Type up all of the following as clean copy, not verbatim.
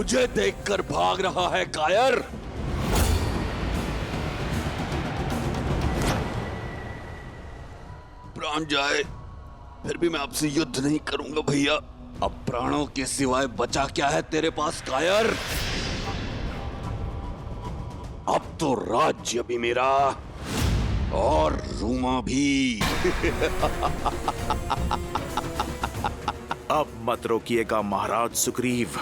मुझे देखकर भाग रहा है कायर? प्राण जाए फिर भी मैं आपसे युद्ध नहीं करूंगा भैया। अब प्राणों के सिवाय बचा क्या है तेरे पास कायर? अब तो राज्य भी मेरा और रूमा भी। अब मत रोकिएगा महाराज सुग्रीव।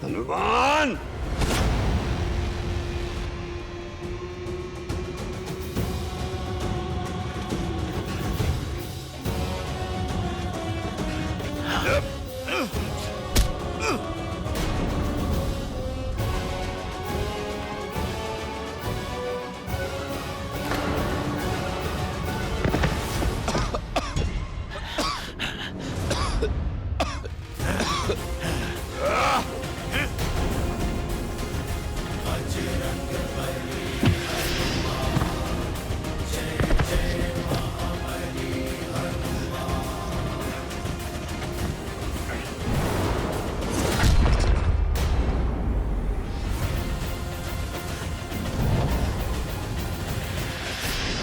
हनुमान!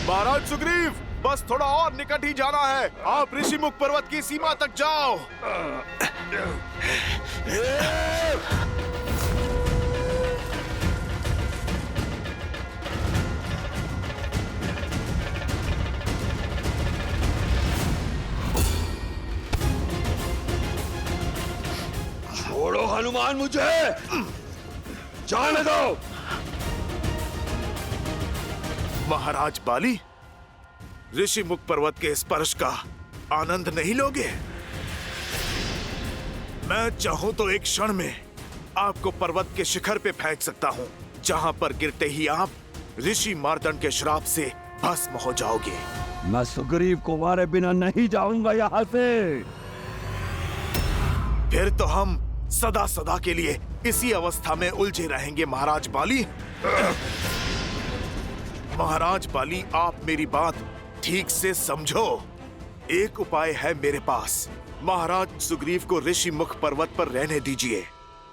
महाराज सुग्रीव, बस थोड़ा और निकट ही जाना है। आप ऋषिमुख पर्वत की सीमा तक जाओ। छोड़ो हनुमान मुझे, जाने दो। महाराज बाली, ऋषिमुख पर्वत के स्पर्श का आनंद नहीं लोगे? मैं चाहूं तो एक क्षण में आपको पर्वत के शिखर पे फेंक सकता हूं, जहां पर गिरते ही आप ऋषि मार्तंड के श्राप से भस्म हो जाओगे। मैं सुग्रीव को मारे बिना नहीं जाऊंगा यहाँ से। फिर तो हम सदा सदा के लिए इसी अवस्था में उलझे रहेंगे महाराज बाली। महाराज बाली, आप मेरी बात ठीक से समझो। एक उपाय है मेरे पास। महाराज सुग्रीव को ऋषिमुख पर्वत पर रहने दीजिए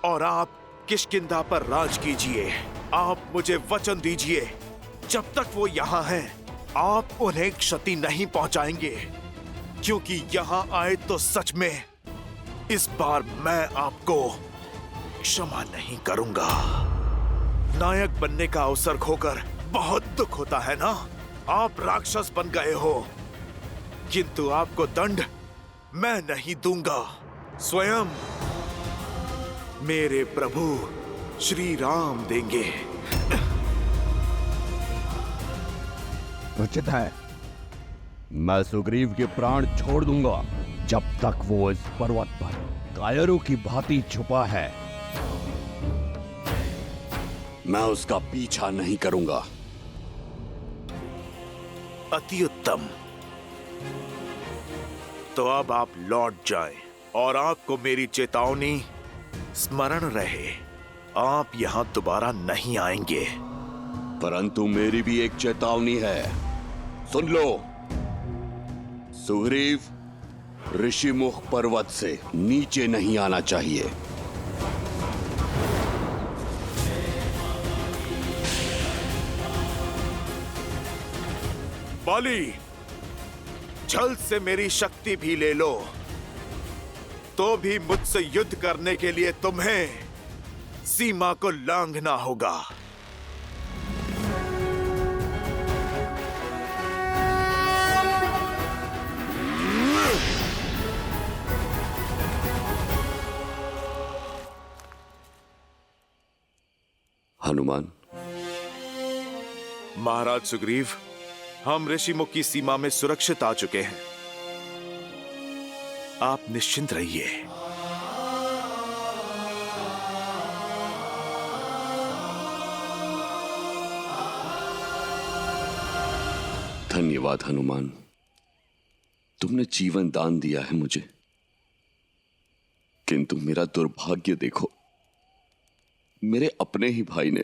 और आप किष्किंधा पर राज कीजिए। आप मुझे वचन दीजिए, जब तक वो यहाँ हैं, आप उन्हें क्षति नहीं पहुंचाएंगे, क्योंकि यहाँ आए तो सच में इस बार मैं आपको क्षमा नहीं करूंगा। नायक बनने का अवसर खोकर बहुत दुख होता है ना। आप राक्षस बन गए हो, किंतु आपको दंड मैं नहीं दूंगा। स्वयं मेरे प्रभु श्री राम देंगे। उचित है, मैं सुग्रीव के प्राण छोड़ दूंगा जब तक वो इस पर्वत पर कायरों की भांति छुपा है। मैं उसका पीछा नहीं करूंगा। अति उत्तम। तो अब आप लौट जाएं और आपको मेरी चेतावनी स्मरण रहे, आप यहां दोबारा नहीं आएंगे। परंतु मेरी भी एक चेतावनी है, सुन लो। सुग्रीव ऋषिमुख पर्वत से नीचे नहीं आना चाहिए। बाली, छल से मेरी शक्ति भी ले लो, तो भी मुझसे युद्ध करने के लिए तुम्हें सीमा को लांघना होगा। हनुमान। महाराज सुग्रीव, हम ऋषिमुख की सीमा में सुरक्षित आ चुके हैं। आप निश्चिंत रहिए। धन्यवाद हनुमान, तुमने जीवन दान दिया है मुझे। किंतु मेरा दुर्भाग्य देखो, मेरे अपने ही भाई ने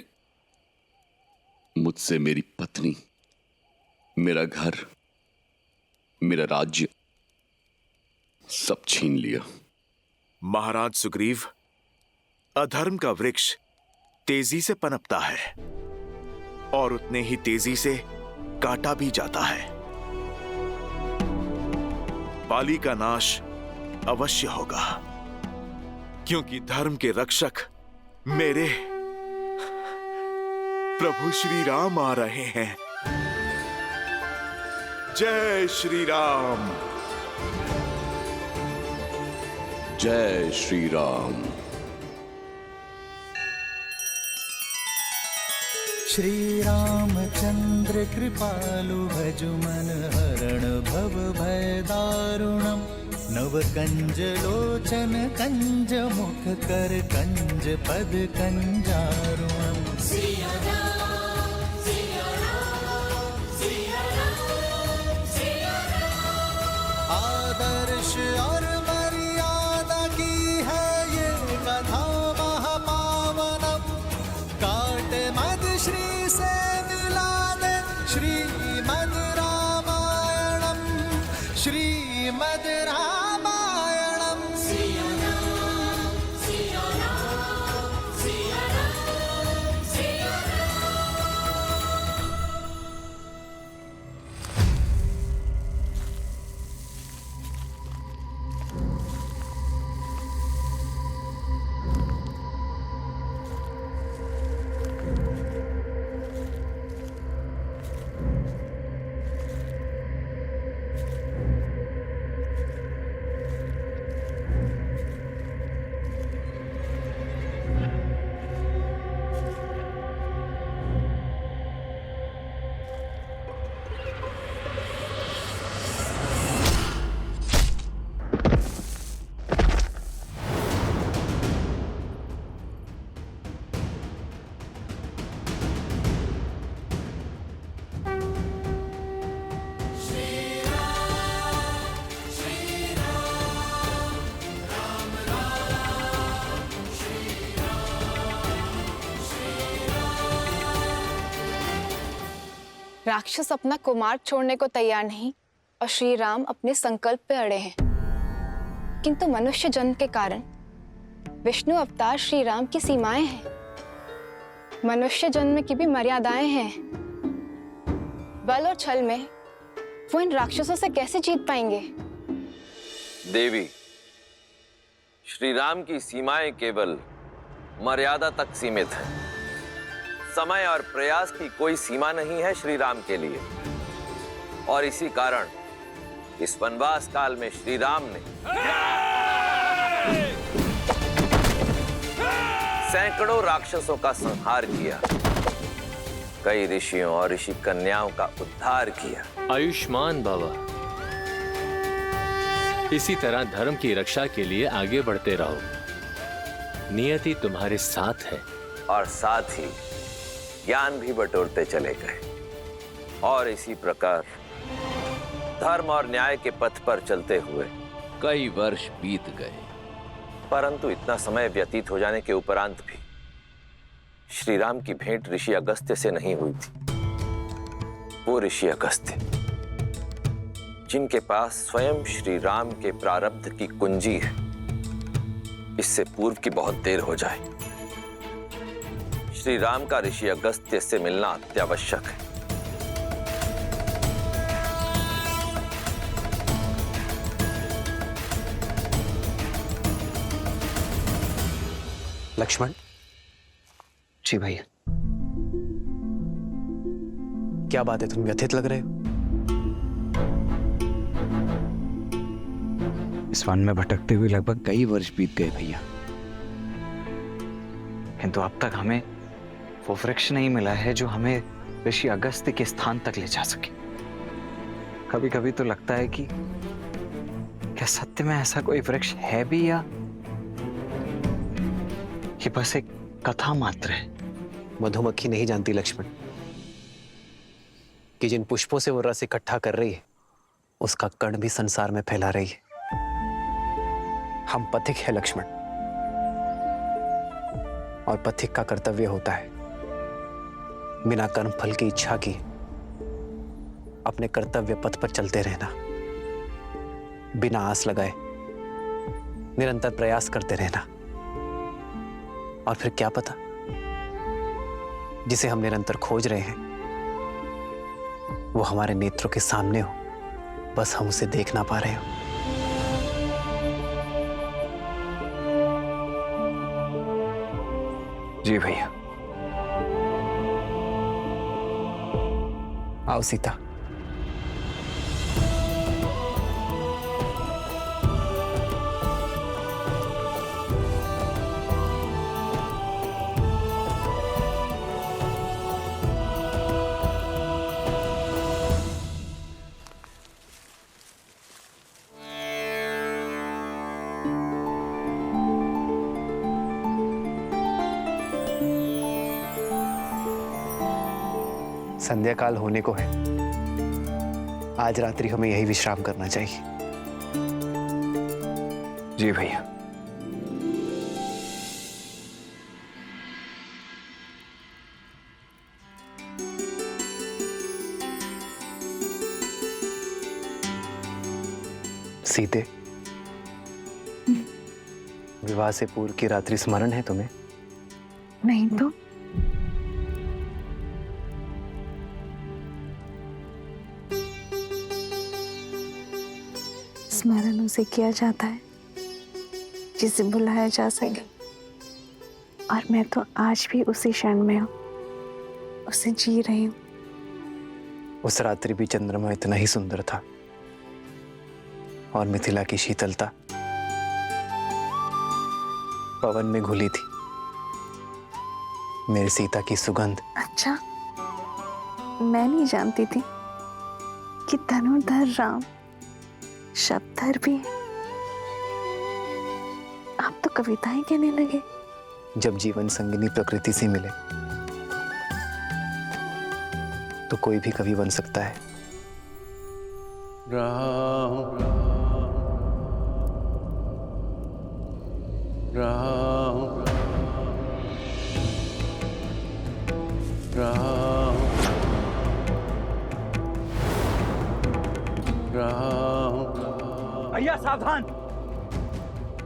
मुझसे मेरी पत्नी, मेरा घर, मेरा राज्य सब छीन लिया। महाराज सुग्रीव, अधर्म का वृक्ष तेजी से पनपता है और उतने ही तेजी से काटा भी जाता है। बाली का नाश अवश्य होगा, क्योंकि धर्म के रक्षक मेरे प्रभु श्री राम आ रहे हैं। जय श्री राम। जय श्री राम। श्री रामचंद्र कृपालु भजु मन हरण भव भय दारुणम। नव कंज लोचन कंज मुख कर कंज पद कंजारुणम। आदर्श और मर्यादा की है ये कथा महापावनम। काट मद श्री से मिला दे श्रीमद रामायणम। श्रीमद रामायणम। राक्षस अपना कुमार छोड़ने को तैयार नहीं और श्री राम अपने संकल्प पे अड़े हैं, किंतु मनुष्य जन्म के कारण विष्णु अवतार श्री राम की सीमाएं हैं। मनुष्य जन्म की भी मर्यादाएं हैं। बल और छल में वो इन राक्षसों से कैसे जीत पाएंगे? देवी, श्री राम की सीमाएं केवल मर्यादा तक सीमित हैं। समय और प्रयास की कोई सीमा नहीं है श्री राम के लिए, और इसी कारण इस वनवास काल में श्री राम ने सैकड़ों राक्षसों का संहार किया, कई ऋषियों और ऋषि कन्याओं का उद्धार किया। आयुष्मान बाबा, इसी तरह धर्म की रक्षा के लिए आगे बढ़ते रहो। नियति तुम्हारे साथ है। और साथ ही ज्ञान भी बटोरते चले गए, और इसी प्रकार धर्म और न्याय के पथ पर चलते हुए कई वर्ष बीत गए। परंतु इतना समय व्यतीत हो जाने के उपरांत भी श्री राम की भेंट ऋषि अगस्त्य से नहीं हुई थी। वो ऋषि अगस्त्य जिनके पास स्वयं श्री राम के प्रारब्ध की कुंजी है, इससे पूर्व की बहुत देर हो जाए। श्री राम का ऋषि अगस्त्य से मिलना अत्यावश्यक है। लक्ष्मण जी भैया, क्या बात है, तुम व्यथित लग रहे हो? इस वन में भटकते हुए लगभग कई वर्ष बीत गए भैया, किंतु अब तक हमें वो वृक्ष नहीं मिला है जो हमें ऋषि अगस्त्य के स्थान तक ले जा सके। कभी कभी तो लगता है कि क्या सत्य में ऐसा कोई वृक्ष है भी, या ये बस एक कथा मात्र है। मधुमक्खी नहीं जानती लक्ष्मण कि जिन पुष्पों से वो रस इकट्ठा कर रही है उसका कण भी संसार में फैला रही है। हम पथिक है लक्ष्मण, और पथिक का कर्तव्य होता है बिना कर्म फल की इच्छा की अपने कर्तव्य पथ पर चलते रहना, बिना आस लगाए निरंतर प्रयास करते रहना। और फिर क्या पता, जिसे हम निरंतर खोज रहे हैं वो हमारे नेत्रों के सामने हो, बस हम उसे देख ना पा रहे हो। जी भैया। आओ सीता। संध्या काल होने को है, आज रात्रि हमें यही विश्राम करना चाहिए। जी भैया। सीते, विवाह से पूर्व की रात्रि स्मरण है तुम्हें? नहीं तो स्मरण उसे किया जाता है जिसे बुलाया जा सके, और मैं तो आज भी उसी क्षण में हूँ, उसे जी रही हूँ। उस रात्रि भी चंद्रमा इतना ही सुंदर था और मिथिला की शीतलता पवन में घुली थी। मेरी सीता की सुगंध। अच्छा, मैं नहीं जानती थी कि धनुर्धर राम शब्दधर भी है। आप तो कविताएं कहने लगे। जब जीवन संगिनी प्रकृति से मिले तो कोई भी कवि बन सकता है। राम राम राम राम। भैया सावधान,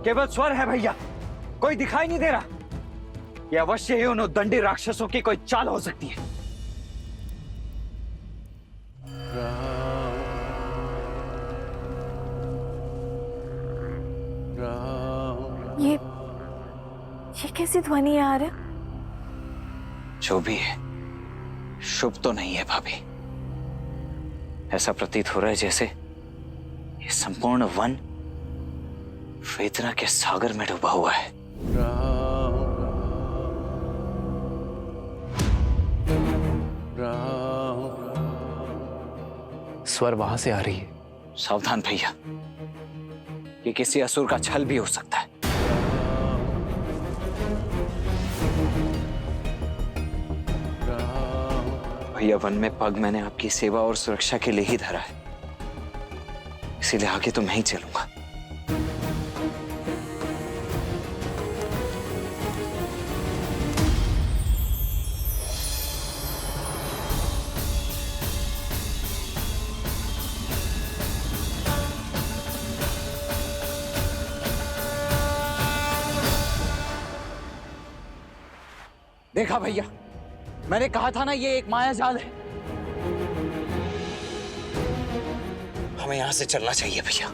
केवल स्वर है भैया, कोई दिखाई नहीं दे रहा। ये अवश्य ही उन उद्दंडी राक्षसों की कोई चाल हो सकती है। ये कैसी ध्वनि आ रहा है? जो भी है, शुभ तो नहीं है भाभी। ऐसा प्रतीत हो रहा है जैसे ये संपूर्ण वन वेदना के सागर में डूबा हुआ है। राम राम। स्वर वहां से आ रही है। सावधान भैया, ये किसी असुर का छल भी हो सकता है। भैया, वन में पग मैंने आपकी सेवा और सुरक्षा के लिए ही धरा है, इसीलिए आगे तो मैं ही चलूंगा। देखा भैया, मैंने कहा था ना ये एक माया जाल है। हमें यहां से चलना चाहिए भैया।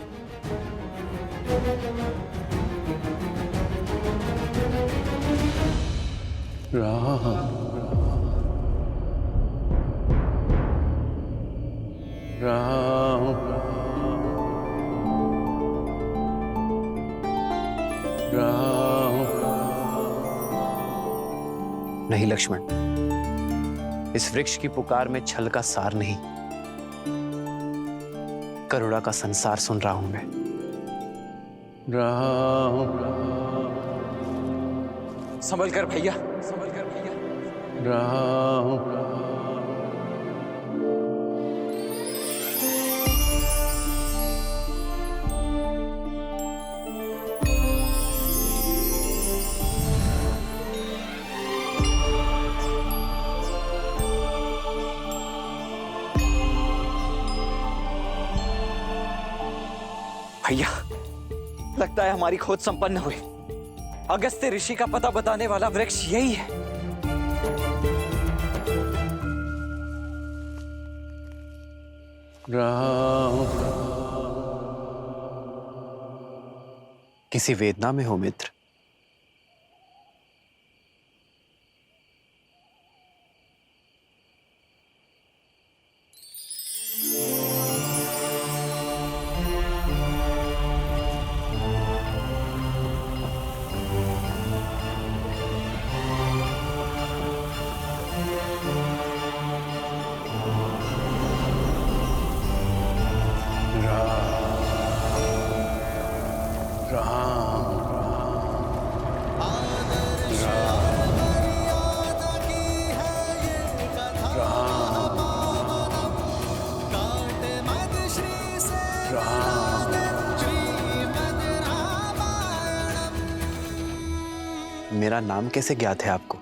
राम राम राम। नहीं लक्ष्मण, इस वृक्ष की पुकार में छल का सार नहीं, करुणा का संसार सुन रहा हूं मैं। राम संभल कर भैया, संभल कर भैया। राम भैया, लगता है हमारी खोज संपन्न हुई। अगस्त्य ऋषि का पता बताने वाला वृक्ष यही है। राम। किसी वेदना में हो मित्र? मेरा नाम कैसे ज्ञात है आपको?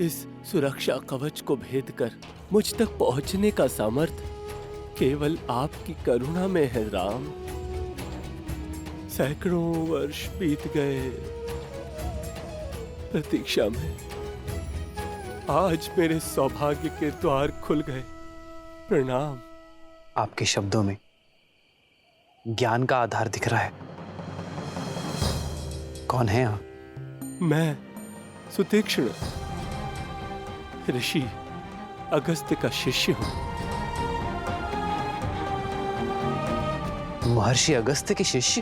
इस सुरक्षा कवच को भेद कर मुझ तक पहुंचने का सामर्थ्य केवल आपकी करुणा में है राम। सैकड़ों वर्ष बीत गए प्रतीक्षा में, आज मेरे सौभाग्य के द्वार खुल गए। प्रणाम। आपके शब्दों में ज्ञान का आधार दिख रहा है। कौन है आप? मैं सुतीक्ष्ण, ऋषि अगस्त्य का शिष्य हूं। महर्षि अगस्त्य के शिष्य?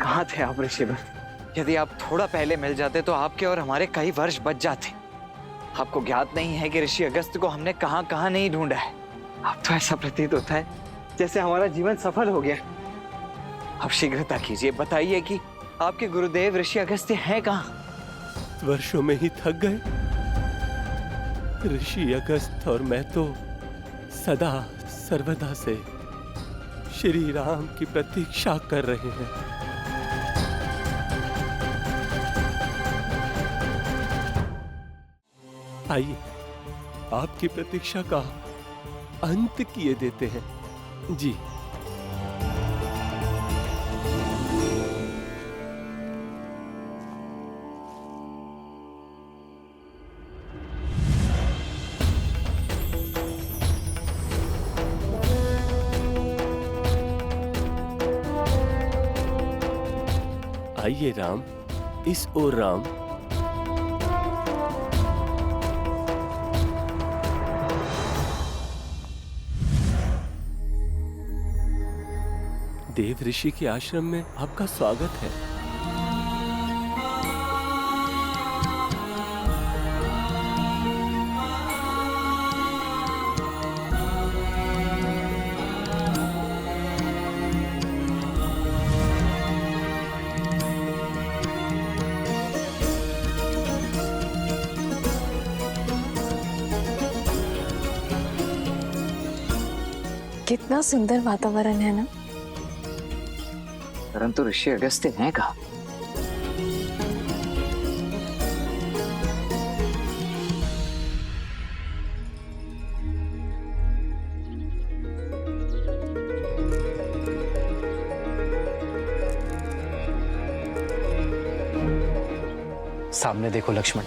कहाँ थे आप ऋषिवर? यदि आप थोड़ा पहले मिल जाते तो आपके और हमारे कई वर्ष बच जाते। आपको ज्ञात नहीं है कि ऋषि अगस्त्य को हमने कहां कहां नहीं ढूंढा है। अब तो ऐसा प्रतीत होता है जैसे हमारा जीवन सफल हो गया। अब शीघ्रता कीजिए, बताइए कि आपके गुरुदेव ऋषि अगस्त्य हैं कहां? वर्षों में ही थक गए। ऋषि अगस्त्य और मैं तो सदा सर्वदा से श्री राम की प्रतीक्षा कर रहे हैं। आइए आपकी प्रतीक्षा का अंत किए देते हैं। जी। आइए राम, इस ओर राम। देव ऋषि के आश्रम में आपका स्वागत है। कितना सुंदर वातावरण है ना। परंतु ऋषि अगस्त्य हैं कहाँ? सामने देखो लक्ष्मण।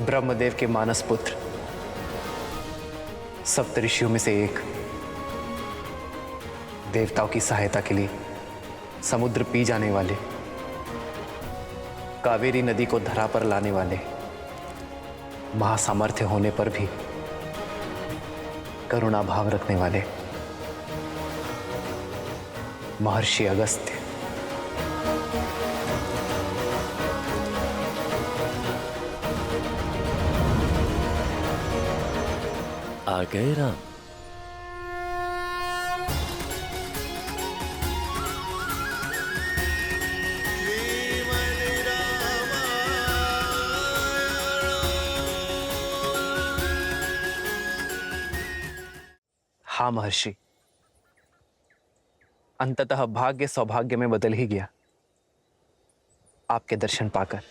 ब्रह्मदेव के मानस पुत्र, सप्तऋषियों में से एक, देवताओं की सहायता के लिए समुद्र पी जाने वाले, कावेरी नदी को धरा पर लाने वाले, महासामर्थ्य होने पर भी करुणा भाव रखने वाले महर्षि अगस्त्य। आ गए राम। हाँ महर्षि, अंततः भाग्य सौभाग्य में बदल ही गया आपके दर्शन पाकर।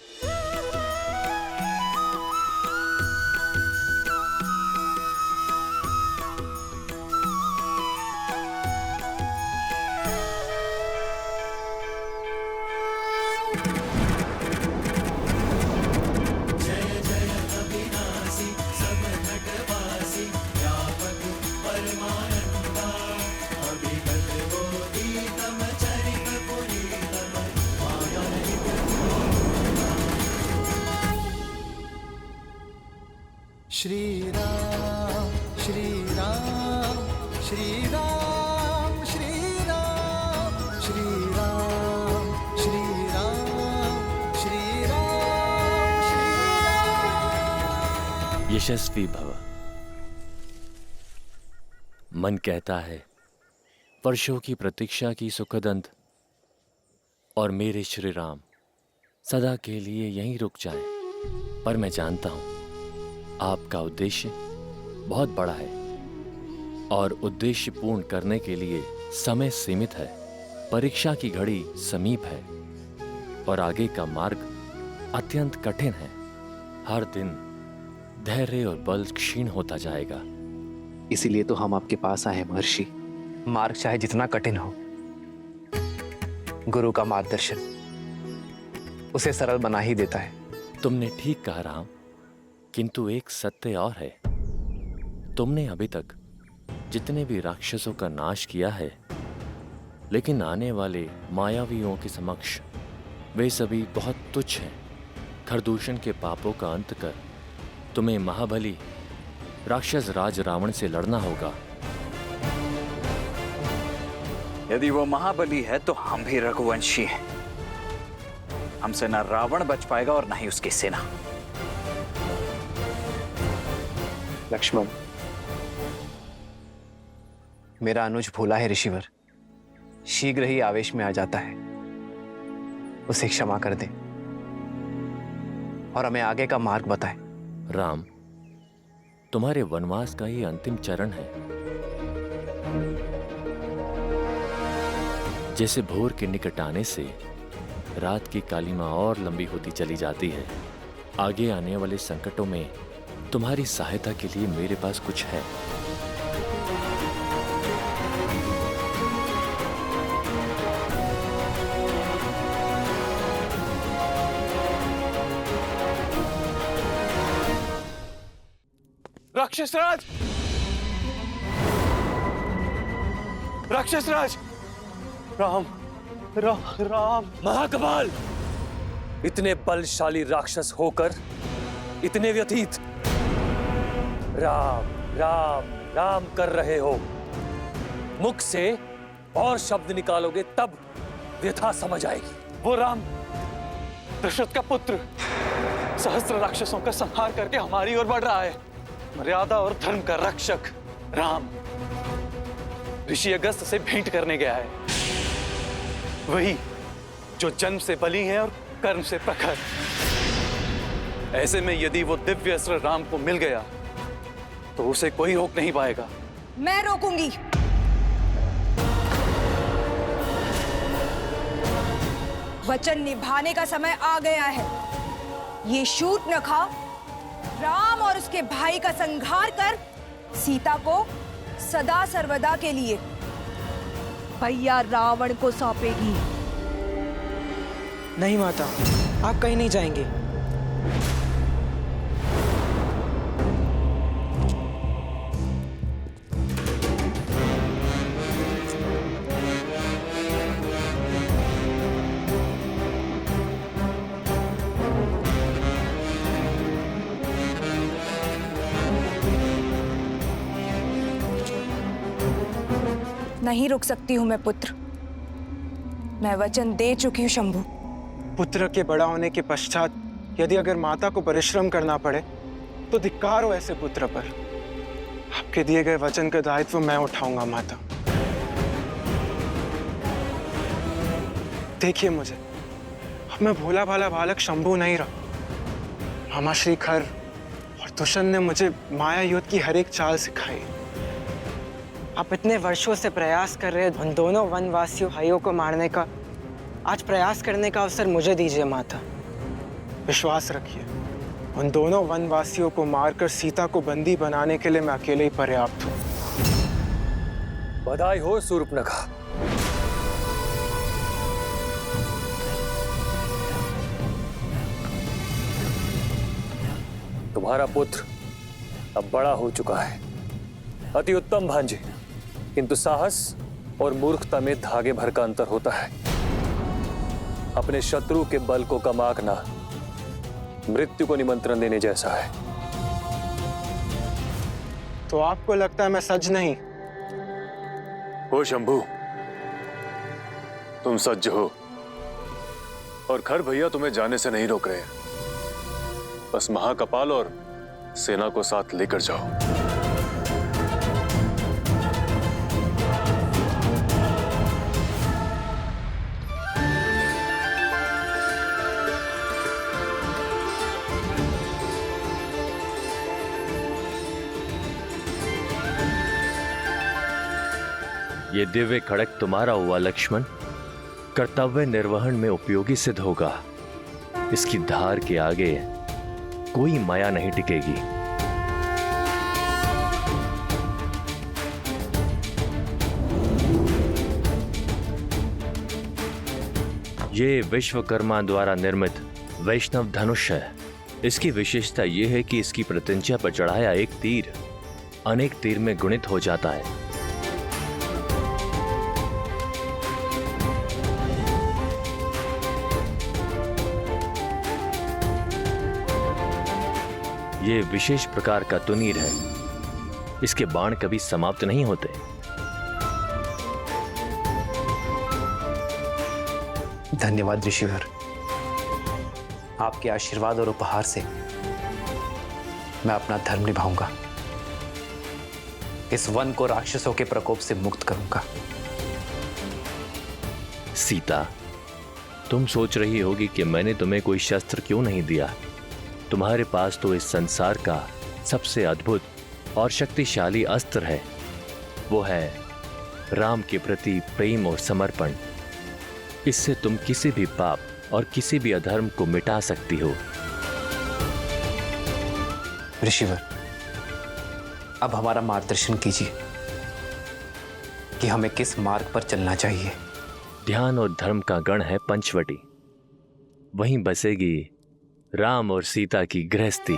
श्री राम श्री राम श्री राम श्री राम श्री राम श्री राम श्री राम श्री राम। यशस्वी भव। मन कहता है वर्षों की प्रतीक्षा की सुखद अंत और मेरे श्री राम सदा के लिए यहीं रुक जाएं। पर मैं जानता हूं आपका उद्देश्य बहुत बड़ा है और उद्देश्य पूर्ण करने के लिए समय सीमित है। परीक्षा की घड़ी समीप है और आगे का मार्ग अत्यंत कठिन है। हर दिन धैर्य और बल क्षीण होता जाएगा। इसीलिए तो हम आपके पास आए हैं महर्षि। मार्ग चाहे जितना कठिन हो, गुरु का मार्गदर्शन उसे सरल बना ही देता है। तुमने ठीक कहा राम, किंतु एक सत्य और है। तुमने अभी तक जितने भी राक्षसों का नाश किया है, लेकिन आने वाले मायावियों के समक्ष वे सभी बहुत तुच्छ हैं। खरदूषण के पापों का अंत कर तुम्हें महाबली राक्षस राज रावण से लड़ना होगा। यदि वो महाबली है तो हम भी रघुवंशी हैं। हमसे ना रावण बच पाएगा और ना ही उसकी सेना। लक्ष्मण, मेरा अनुज भोला है ऋषिवर, शीघ्र ही आवेश में आ जाता है। उसे क्षमा कर दे और हमें आगे का मार्ग बताए। राम, तुम्हारे वनवास का ही अंतिम चरण है। जैसे भोर के निकट आने से रात की कालिमा और लंबी होती चली जाती है, आगे आने वाले संकटों में तुम्हारी सहायता के लिए मेरे पास कुछ है। राक्षसराज! राक्षसराज! राम राम राम! महाकपाल, इतने बलशाली राक्षस होकर इतने व्यतीत राम राम राम कर रहे हो। मुख से और शब्द निकालोगे तब व्यथा समझ आएगी। वो राम दशरथ का पुत्र सहस्त्र राक्षसों का संहार करके हमारी ओर बढ़ रहा है। मर्यादा और धर्म का रक्षक राम ऋषि अगस्त से भेंट करने गया है। वही जो जन्म से बली है और कर्म से प्रखर। ऐसे में यदि वो दिव्य अस्त्र राम को मिल गया तो उसे कोई रोक नहीं पाएगा। मैं रोकूंगी। वचन निभाने का समय आ गया है। ये शूर्पणखा राम और उसके भाई का संहार कर सीता को सदा सर्वदा के लिए भैया रावण को सौंपेगी। नहीं माता, आप कहीं नहीं जाएंगे। नहीं रुक सकती हूं मैं पुत्र। मैं वचन दे चुकी हूं शंभु। पुत्र के बड़ा होने के पश्चात यदि अगर माता को परिश्रम करना पड़े तो धिक्कार हो ऐसे पुत्र पर। आपके दिए गए वचन का दायित्व मैं उठाऊंगा माता। देखिए मुझे, अब मैं भोला भाला बालक शंभु नहीं रहा। मामा श्री खर और दुष्यंत ने मुझे माया युद्ध की हर एक चाल सिखाई। आप इतने वर्षों से प्रयास कर रहे उन दोनों वनवासियों भाइयों को मारने का आज प्रयास करने का अवसर मुझे दीजिए माता। विश्वास रखिए, उन दोनों वनवासियों को मारकर सीता को बंदी बनाने के लिए मैं अकेले ही पर्याप्त हूँ। बधाई हो शूर्पणखा। तुम्हारा पुत्र अब बड़ा हो चुका है। अति उत्तम भांजे, किंतु साहस और मूर्खता में धागे भर का अंतर होता है। अपने शत्रु के बल को कम आंकना मृत्यु को निमंत्रण देने जैसा है। तो आपको लगता है मैं सज नहीं? हो शंभू, तुम सज्ज हो और खर भैया तुम्हें जाने से नहीं रोक रहे। बस महाकपाल और सेना को साथ लेकर जाओ। ये दिव्य खड़क तुम्हारा हुआ लक्ष्मण, कर्तव्य निर्वहन में उपयोगी सिद्ध होगा। इसकी धार के आगे कोई माया नहीं टिकेगी। ये विश्वकर्मा द्वारा निर्मित वैष्णव धनुष है। इसकी विशेषता यह है कि इसकी प्रत्यंचा पर चढ़ाया एक तीर अनेक तीर में गुणित हो जाता है। ये विशेष प्रकार का तुनीर है। इसके बाण कभी समाप्त नहीं होते। धन्यवाद ऋषिवर। आपके आशीर्वाद और उपहार से मैं अपना धर्म निभाऊंगा। इस वन को राक्षसों के प्रकोप से मुक्त करूंगा। सीता, तुम सोच रही होगी कि मैंने तुम्हें कोई शस्त्र क्यों नहीं दिया। तुम्हारे पास तो इस संसार का सबसे अद्भुत और शक्तिशाली अस्त्र है। वो है राम के प्रति प्रेम और समर्पण। इससे तुम किसी भी पाप और किसी भी अधर्म को मिटा सकती हो। ऋषिवर, अब हमारा मार्गदर्शन कीजिए कि हमें किस मार्ग पर चलना चाहिए। ध्यान और धर्म का गण है पंचवटी। वहीं बसेगी राम और सीता की गृहस्थी।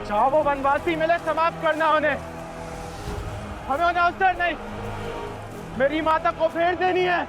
चाहो वो वनवासी मिले, समाप्त करना उन्हें। हमें उन्हें अवसर नहीं, मेरी माता को फेर देनी है।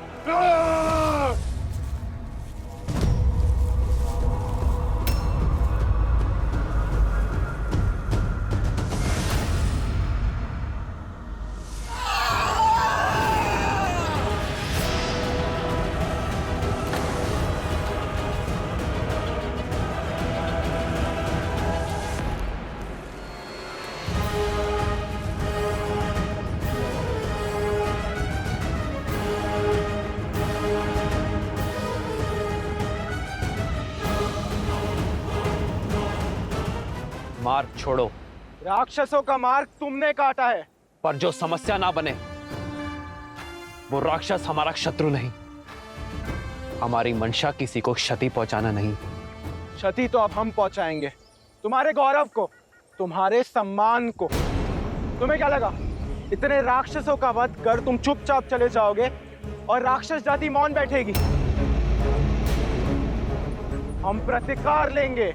मार्ग छोड़ो। राक्षसों का मार्ग तुमने काटा है, पर जो समस्या ना बने वो राक्षस हमारा शत्रु नहीं। हमारी मंशा किसी को क्षति पहुंचाना नहीं। क्षति तो अब हम पहुंचाएंगे, तुम्हारे गौरव को, तुम्हारे सम्मान को। तुम्हें क्या लगा इतने राक्षसों का वध कर तुम चुपचाप चले जाओगे और राक्षस जाति मौन बैठेगी? हम प्रतिकार लेंगे।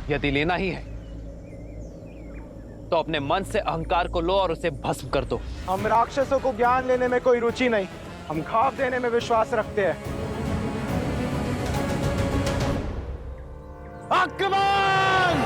यदि लेना ही है तो अपने मन से अहंकार को लो और उसे भस्म कर दो। हम राक्षसों को ज्ञान लेने में कोई रुचि नहीं, हम घाव देने में विश्वास रखते हैं। आक्रमण!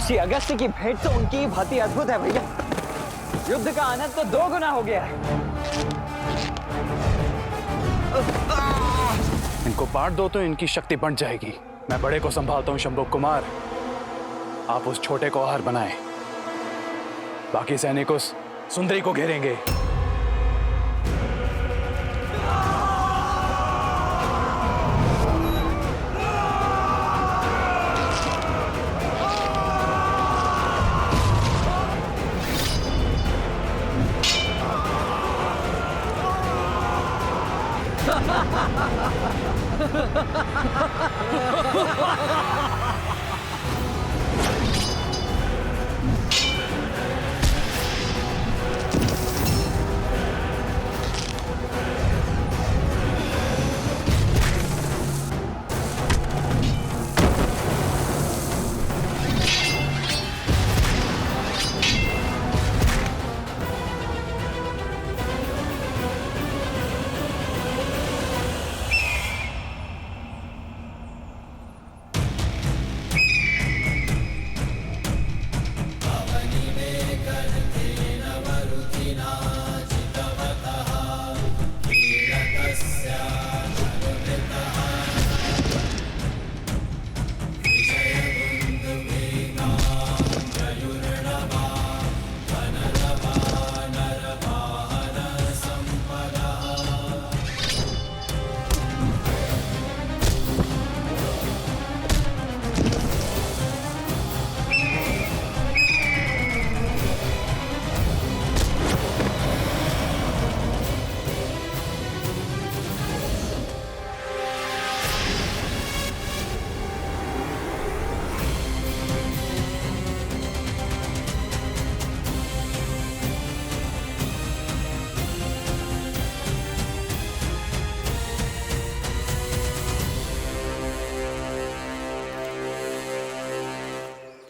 ऋषि अगस्त्य की भेंट तो उनकी ही भांति अद्भुत है भैया। युद्ध का आनंद तो 2 गुना हो गया है। इनको बांट दो तो इनकी शक्ति बढ़ जाएगी। मैं बड़े को संभालता हूँ शंभु कुमार, आप उस छोटे को आहार बनाएं। बाकी सैनिक उस सुंदरी को घेरेंगे।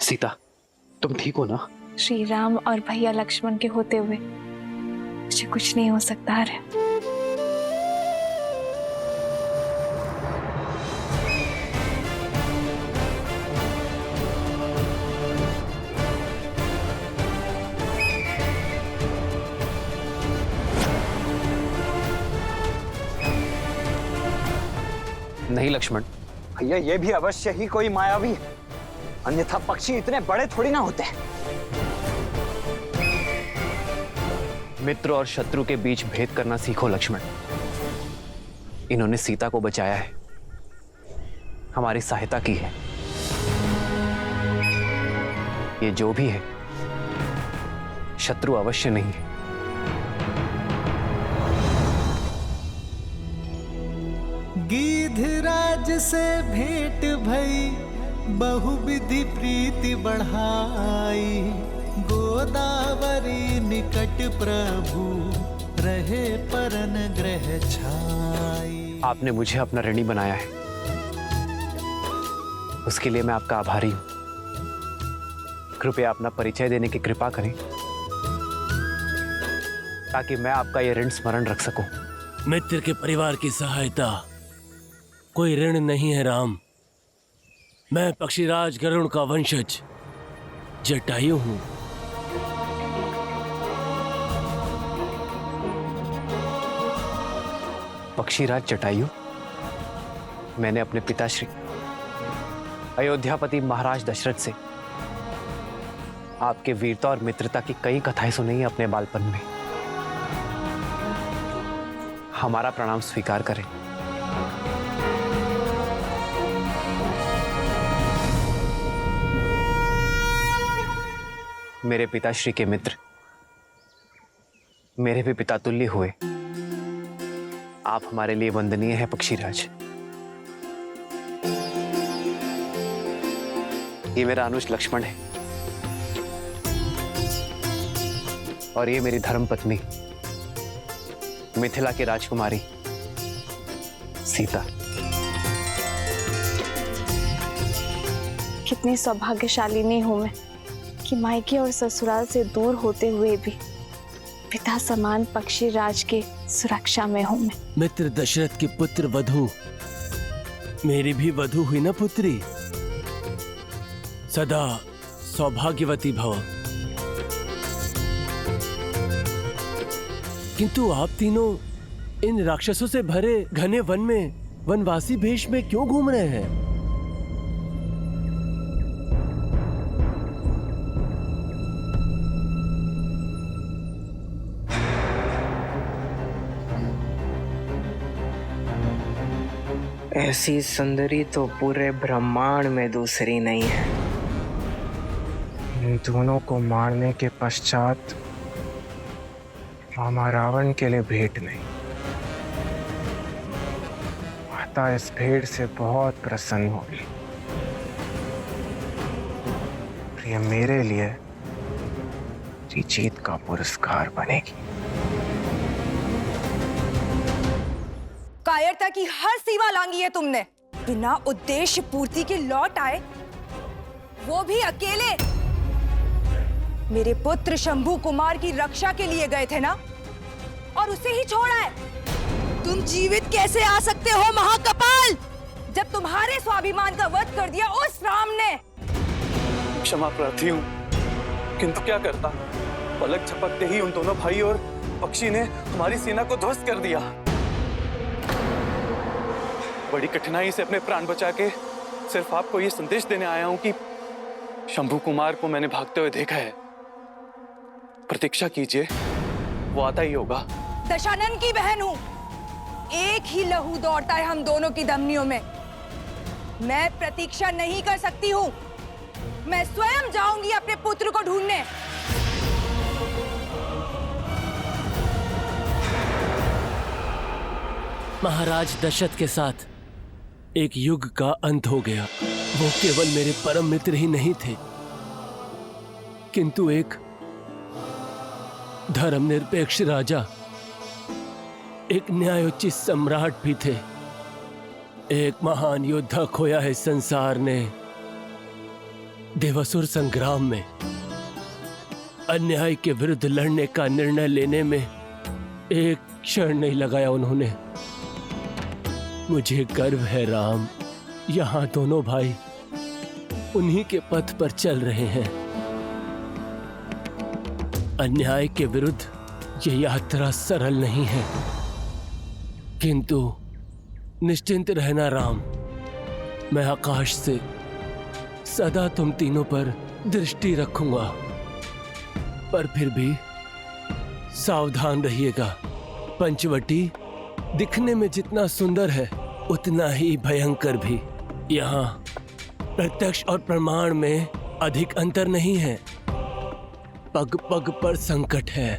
सीता, तुम ठीक हो ना? श्री राम और भैया लक्ष्मण के होते हुए मुझे कुछ नहीं हो सकता है। नहीं लक्ष्मण, भैया ये भी अवश्य ही कोई मायावी है, अन्यथा पक्षी इतने बड़े थोड़ी ना होते। मित्र और शत्रु के बीच भेद करना सीखो लक्ष्मण। इन्होंने सीता को बचाया है, हमारी सहायता की है। ये जो भी है शत्रु अवश्य नहीं है। गिद्धराज से भेंट भई, बहुविधि प्रीति बढ़ाई। गोदावरी निकट प्रभु, रहे परन ग्रह छाई। आपने मुझे अपना ऋणी बनाया है, उसके लिए मैं आपका आभारी हूं। कृपया अपना परिचय देने की कृपा करें ताकि मैं आपका यह ऋण स्मरण रख सकूं। मित्र के परिवार की सहायता कोई ऋण नहीं है राम। मैं पक्षीराज गरुड़ का वंशज जटायु हूं। पक्षीराज जटायु? मैंने अपने पिताश्री अयोध्यापति महाराज दशरथ से आपके वीरता और मित्रता की कई कथाएं सुनी हैं अपने बालपन में। हमारा प्रणाम स्वीकार करें। मेरे पिताश्री के मित्र मेरे भी पिता तुल्य हुए। आप हमारे लिए वंदनीय है पक्षीराज। ये मेरा अनुज लक्ष्मण है और ये मेरी धर्मपत्नी मिथिला की राजकुमारी सीता। कितनी सौभाग्यशालिनी हूं मैं कि मायके और ससुराल से दूर होते हुए भी पिता समान पक्षीराज की सुरक्षा में हूं मैं। मित्र दशरथ की पुत्र वधु मेरी भी वधु हुई ना पुत्री। सदा सौभाग्यवती भव। किंतु आप तीनों इन राक्षसों से भरे घने वन में वनवासी वेश में क्यों घूम रहे हैं? ऐसी सुंदरी तो पूरे ब्रह्मांड में दूसरी नहीं है। इन दोनों को मारने के पश्चात मामा रावण के लिए भेंट नहीं। माता इस भेंट से बहुत प्रसन्न होगी। ये मेरे लिए जीत का पुरस्कार बनेगी। कायरता की हर सीमा लांगी है तुमने। बिना उद्देश्य पूर्ति के लौट आए, वो भी अकेले। मेरे पुत्र शंभू कुमार की रक्षा के लिए गए थे ना, और उसे ही छोड़ा है। तुम जीवित कैसे आ सकते हो महाकपाल, जब तुम्हारे स्वाभिमान का वध कर दिया उस राम ने। क्षमा प्रार्थी हूँ, किंतु क्या करता। पलक झपकते ही उन दोनों भाई और पक्षी ने हमारी सेना को ध्वस्त कर दिया। बड़ी कठिनाई से अपने प्राण बचा के सिर्फ आपको ये संदेश देने आया हूं कि शंभू कुमार को मैंने भागते हुए देखा है। प्रतीक्षा कीजिए, वो आता ही होगा। दशानन की बहन हूं, एक ही लहू दौड़ता है हम दोनों की धमनियों में। मैं प्रतीक्षा नहीं कर सकती हूं। मैं स्वयं जाऊंगी अपने पुत्र को ढूंढने। महाराज दशरथ के साथ एक युग का अंत हो गया। वो केवल मेरे परम मित्र ही नहीं थे, किंतु एक धर्मनिरपेक्ष राजा, एक न्यायोचित सम्राट भी थे। एक महान योद्धा खोया है संसार ने देवासुर संग्राम में। अन्याय के विरुद्ध लड़ने का निर्णय लेने में एक क्षण नहीं लगाया उन्होंने। मुझे गर्व है राम, यहाँ दोनों भाई उन्हीं के पथ पर चल रहे हैं। अन्याय के विरुद्ध ये यात्रा सरल नहीं है, किंतु निश्चिंत रहना राम, मैं आकाश से सदा तुम तीनों पर दृष्टि रखूंगा। पर फिर भी सावधान रहिएगा। पंचवटी दिखने में जितना सुंदर है उतना ही भयंकर भी। यहाँ प्रत्यक्ष और प्रमाण में अधिक अंतर नहीं है, पग पग पर संकट है।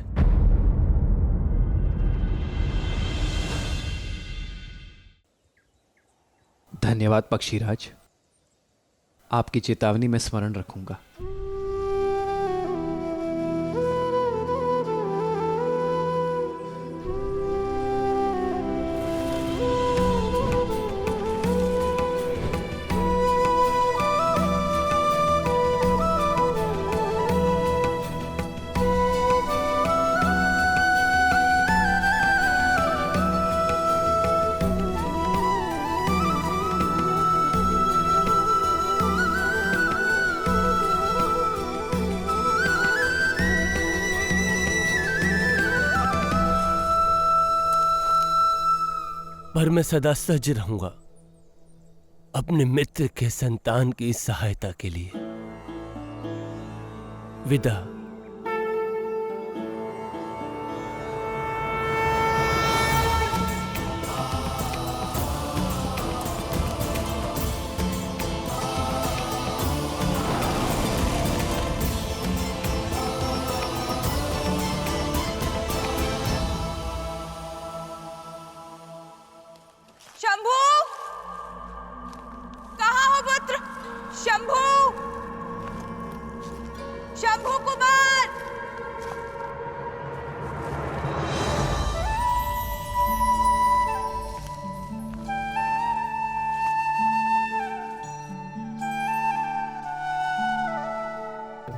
धन्यवाद पक्षीराज, आपकी चेतावनी मैं स्मरण रखूंगा। पर मैं सदा सज्ज रहूंगा अपने मित्र के संतान की सहायता के लिए। विदा। शंभू, कहाँ हो पुत्र? शंभू, शंभू कुमार।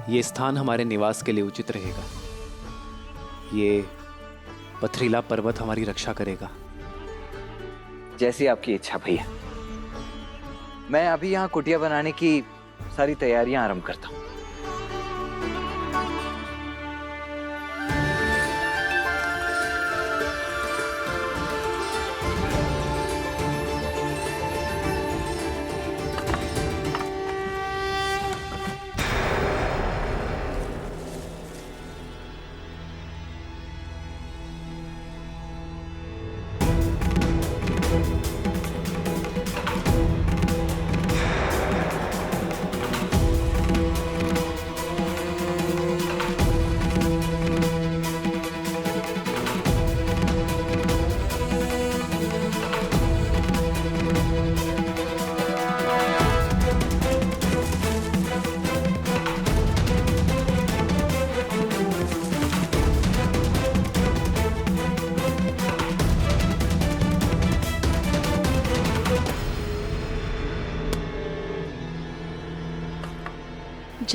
ये स्थान हमारे निवास के लिए उचित रहेगा। ये पथरीला पर्वत हमारी रक्षा करेगा। जैसी आपकी इच्छा भैया। मैं अभी यहाँ कुटिया बनाने की सारी तैयारियां आरंभ करता हूँ।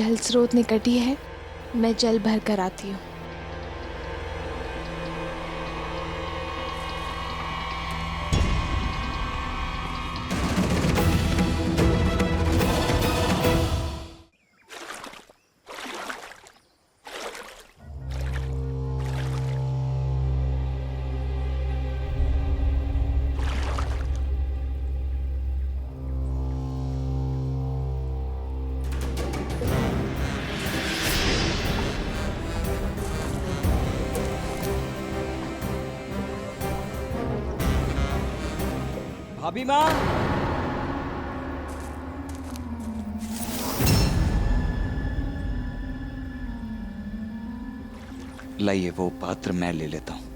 जल स्रोत निकट ही है, मैं जल भर कर आती हूँ। भाभी माँ, लाइए वो पात्र मैं ले लेता हूं।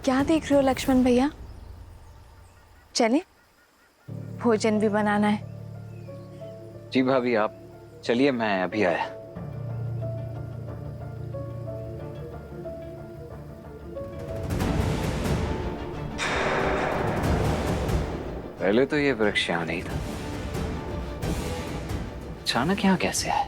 क्या देख रहे हो लक्ष्मण भैया? चले, भोजन भी बनाना है। जी भाभी, आप चलिए, मैं अभी आया। पहले तो ये वृक्ष यहाँ नहीं था, अचानक यहाँ कैसे आया?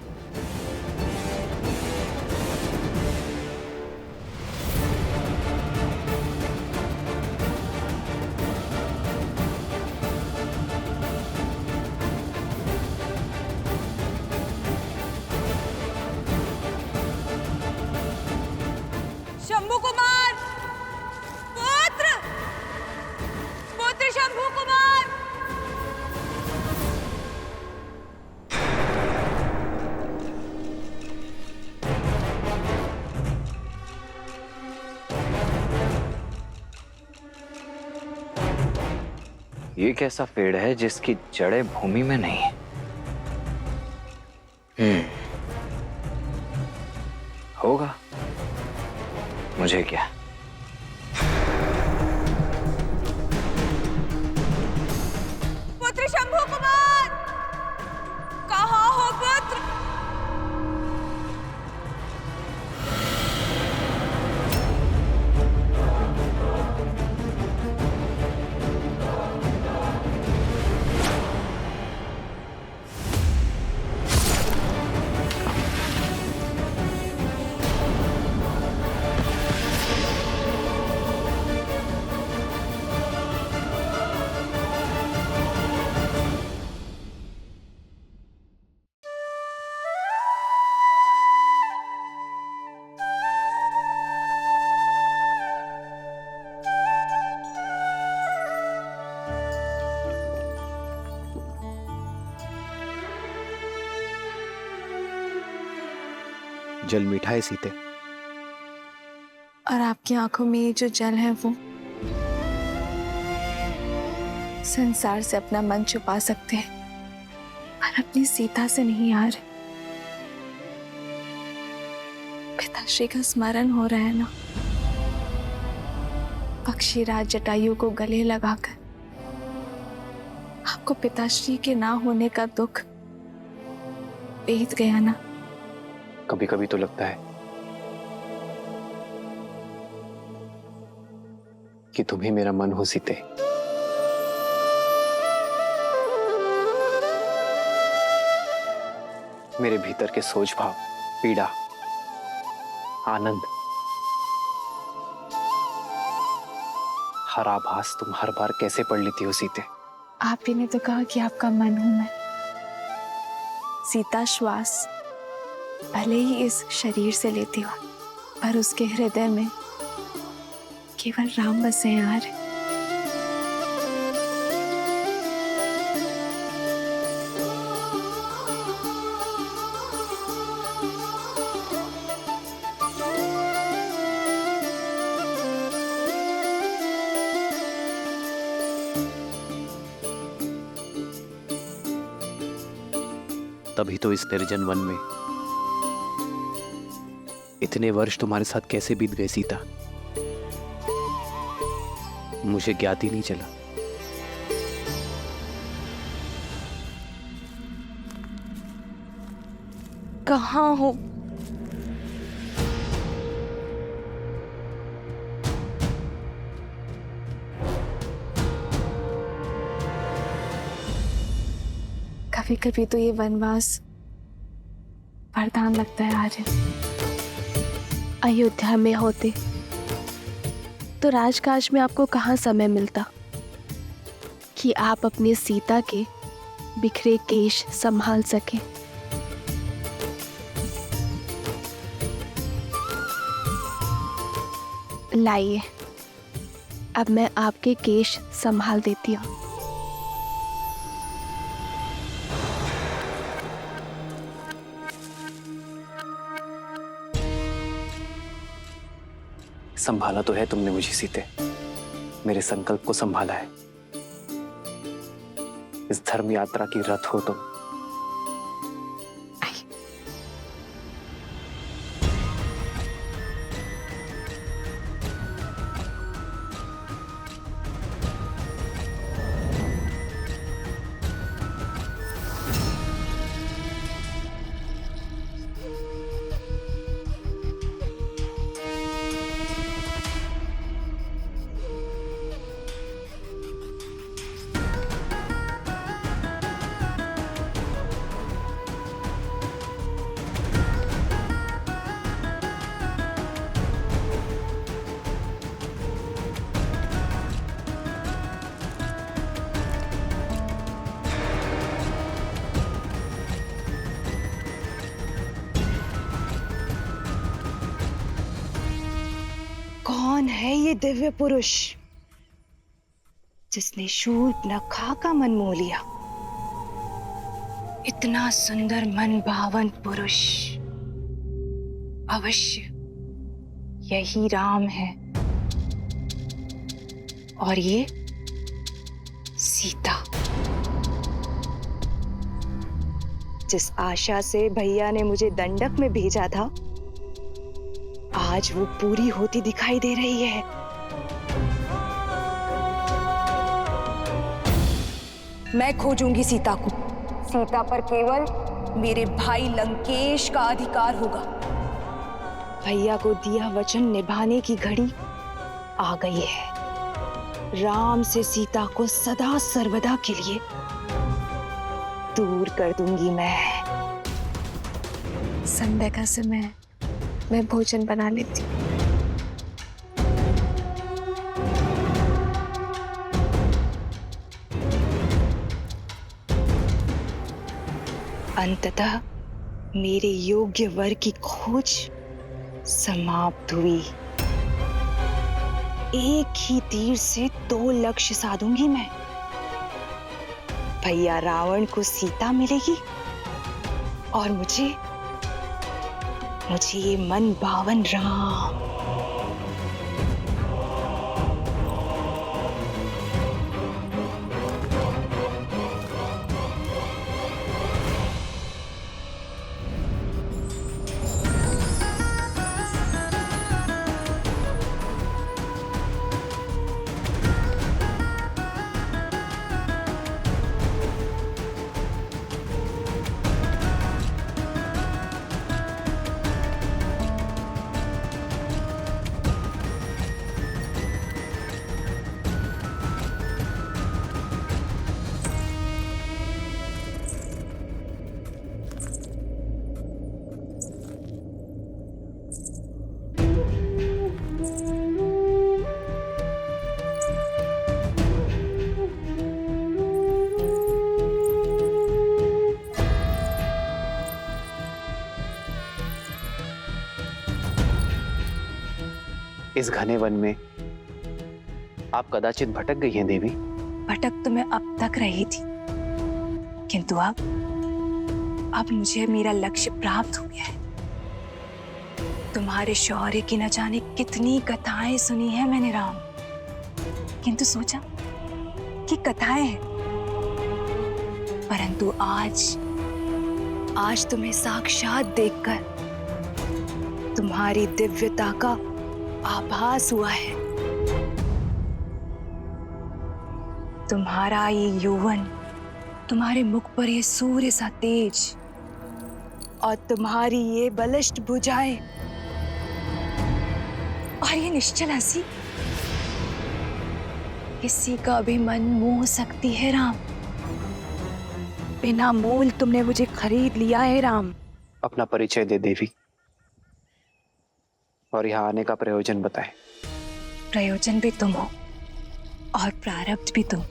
शंभू कुमार, पुत्र, पुत्र शंभू कुमार। ये कैसा पेड़ है जिसकी जड़ें भूमि में नहीं है? होगा, मुझे क्या। पुत्र शंभू कुमार, कहाँ हो पुत्र? जल मीठा है सीते, और आपकी आंखों में ये जो जल है वो संसार से अपना मन छुपा सकते हैं, पर अपनी सीता से नहीं यार। पिताश्री का स्मरण हो रहा है ना, पक्षीराज जटायु को गले लगाकर आपको पिताश्री के ना होने का दुख बीत गया ना। कभी कभी तो लगता है कि तुम ही मेरा मन हो सीते। मेरे भीतर के सोच भाव, पीड़ा, आनंद, हर आभास तुम हर बार कैसे पढ़ लेती हो सीते। आप ही ने तो कहा कि आपका मन हूं मैं। सीता श्वास भले ही इस शरीर से लेती हो, पर उसके हृदय में केवल राम बसे यार। तभी तो इस निर्जन वन में इतने वर्ष तुम्हारे साथ कैसे बीत गए सीता, मुझे ज्ञात ही नहीं चला। कहाँ हो? कभी कभी तो ये वनवास वरदान लगता है आर्यन। अयोध्या में होते तो राजकाज में आपको कहाँ समय मिलता कि आप अपनी सीता के बिखरे केश संभाल सके। लाइए, अब मैं आपके केश संभाल देती हूँ। संभाला तो है तुमने मुझे सीते, मेरे संकल्प को संभाला है। इस धर्म यात्रा की रथ हो तुम। कौन है ये दिव्य पुरुष जिसने शूर्पणखा का मन मोह लिया? इतना सुंदर मन भावन पुरुष अवश्य यही राम है, और ये सीता। जिस आशा से भैया ने मुझे दंडक में भेजा था, आज वो पूरी होती दिखाई दे रही है। मैं खोजूंगी सीता को। सीता पर केवल मेरे भाई लंकेश का अधिकार होगा। भैया को दिया वचन निभाने की घड़ी आ गई है। राम से सीता को सदा सर्वदा के लिए दूर कर दूंगी मैं। संध्या का समय, मैं भोजन बना लेती हूँ। अंततः मेरे योग्य वर की खोज समाप्त हुई। एक ही तीर से 2 लक्ष्य साधूंगी मैं। भैया रावण को सीता मिलेगी और मुझे ये मन भावन राम। इस घने वन में आप कदाचित भटक गई हैं देवी। भटक तो मैं अब तक रही थी, किंतु अब मुझे मेरा लक्ष्य प्राप्त हो गया है। तुम्हारे शौर्य की न जाने कितनी कथाएं सुनी है मैंने राम, किंतु सोचा कि कथाएं हैं, परंतु आज आज तुम्हें साक्षात देखकर तुम्हारी दिव्यता का आभास हुआ है। तुम्हारा ये यौवन, तुम्हारे मुख पर ये सूर्य सा तेज और तुम्हारी ये बलिष्ठ भुजाएं और ये निश्चल हंसी किसी का भी मन मोह सकती है राम। बिना मोल तुमने मुझे खरीद लिया है राम। अपना परिचय दे देवी और यहाँ आने का प्रयोजन बताए। प्रयोजन भी तुम हो और प्रारब्ध भी तुम,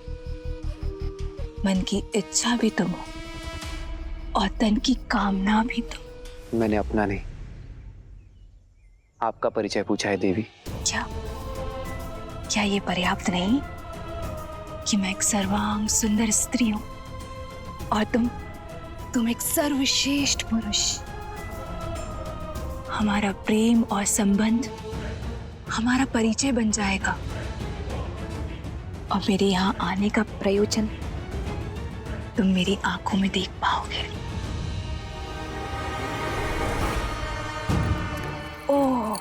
मन की इच्छा भी तुम हो और तन की कामना भी तुम। मैंने अपना नहीं, आपका परिचय पूछा है देवी। क्या ये पर्याप्त नहीं कि मैं एक सर्वांग सुंदर स्त्री हूं और तुम एक सर्वश्रेष्ठ पुरुष? हमारा प्रेम और संबंध हमारा परिचय बन जाएगा और मेरे यहाँ आने का प्रयोजन तुम मेरी आंखों में देख पाओगे। ओह,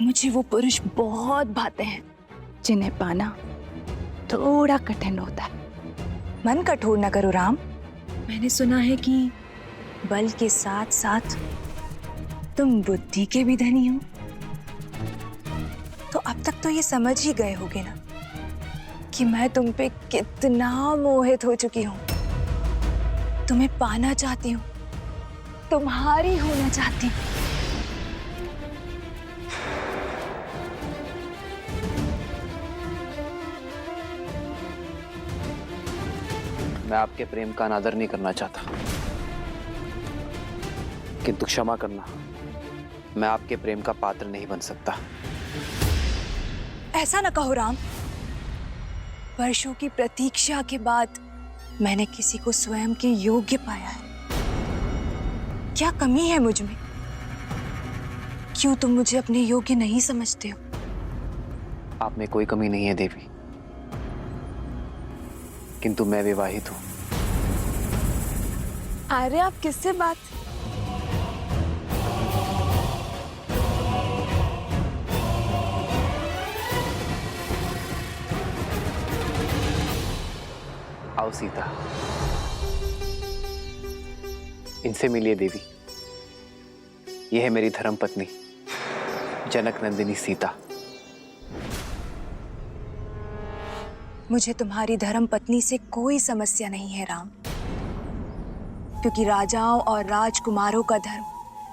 मुझे वो पुरुष बहुत भाते हैं जिन्हें पाना थोड़ा कठिन होता है। मन कठोर न करो राम। मैंने सुना है कि बल के साथ साथ तुम बुद्धि के भी धनी हो, तो अब तक तो ये समझ ही गए होगे ना कि मैं तुम पे कितना मोहित हो चुकी हूं। तुम्हें पाना चाहती हूं, तुम्हारी होना चाहती हूं। मैं आपके प्रेम का अनादर नहीं करना चाहता, किंतु क्षमा करना, मैं आपके प्रेम का पात्र नहीं बन सकता। ऐसा न कहो राम। वर्षों की प्रतीक्षा के बाद मैंने किसी को स्वयं के योग्य पाया है। क्या कमी है मुझ में? क्यों तुम मुझे अपने योग्य नहीं समझते हो? आप में कोई कमी नहीं है देवी, किंतु मैं विवाहित हूं। अरे आप किससे बात? आओ सीता, इनसे मिलिए देवी। यह है मेरी धर्म पत्नी जनक नंदिनी सीता। मुझे तुम्हारी धर्म पत्नी से कोई समस्या नहीं है राम, क्योंकि राजाओं और राजकुमारों का धर्म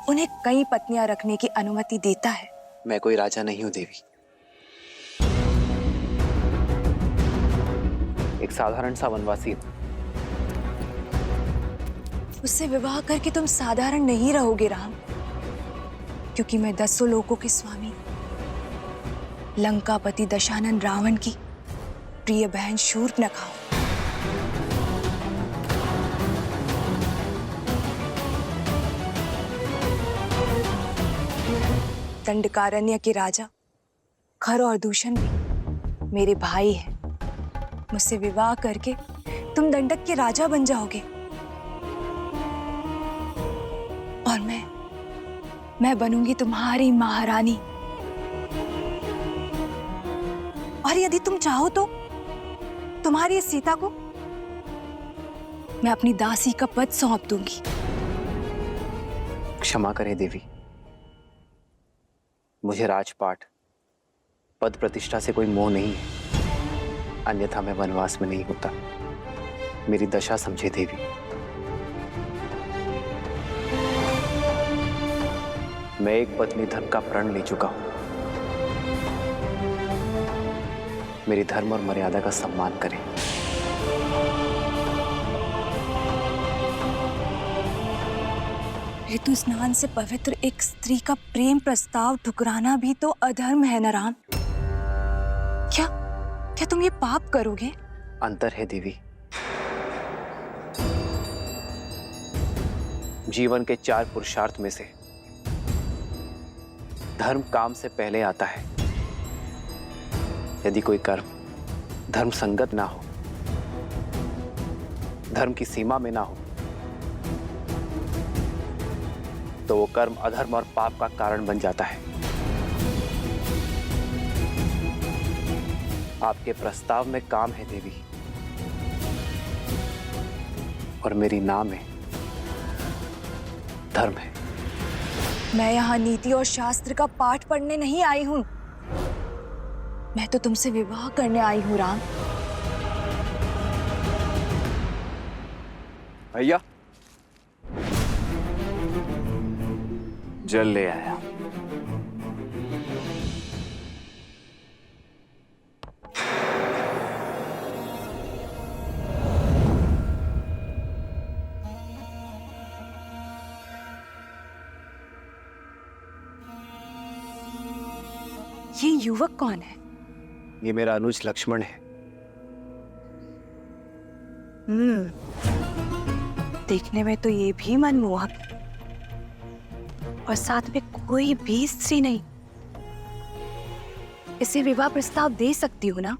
उन्हें कई पत्नियां रखने की अनुमति देता है। मैं कोई राजा नहीं हूं देवी, एक साधारण सा वनवासी हूं। उससे विवाह करके तुम साधारण नहीं रहोगे राम, क्योंकि मैं 10 लोकों के स्वामी लंकापति दशानन रावण की प्रिय बहन शूर्पणखा हूं। दंडकारण्य के राजा खर और दूषण भी मेरे भाई हैं। मुझसे विवाह करके तुम दंडक के राजा बन जाओगे और मैं बनूंगी तुम्हारी महारानी। और यदि तुम चाहो तो तुम्हारी इस सीता को मैं अपनी दासी का पद सौंप दूंगी। क्षमा करें देवी, मुझे राजपाट पद प्रतिष्ठा से कोई मोह नहीं है, अन्यथा मैं वनवास में नहीं होता। मेरी दशा समझे देवी। मैं एक पत्नी धर्म का प्रण ले चुका हूं। मेरी धर्म और मर्यादा का सम्मान करें। ऋतु स्नान से पवित्र एक स्त्री का प्रेम प्रस्ताव ठुकराना भी तो अधर्म है ना राम? क्या तुम ये पाप करोगे? अंतर है देवी। जीवन के 4 पुरुषार्थ में से धर्म काम से पहले आता है। यदि कोई कर्म धर्म संगत ना हो, धर्म की सीमा में ना हो, तो वो कर्म अधर्म और पाप का कारण बन जाता है। आपके प्रस्ताव में काम है देवी, और मेरी नाम में धर्म है। मैं यहाँ नीति और शास्त्र का पाठ पढ़ने नहीं आई हूँ, मैं तो तुमसे विवाह करने आई हूँ राम। भैया, जल ले आया। ये युवक कौन है? ये मेरा अनुज लक्ष्मण है। देखने में तो ये भी मनमोहक, और साथ में कोई भी स्त्री नहीं। इसे विवाह प्रस्ताव दे सकती हूँ ना?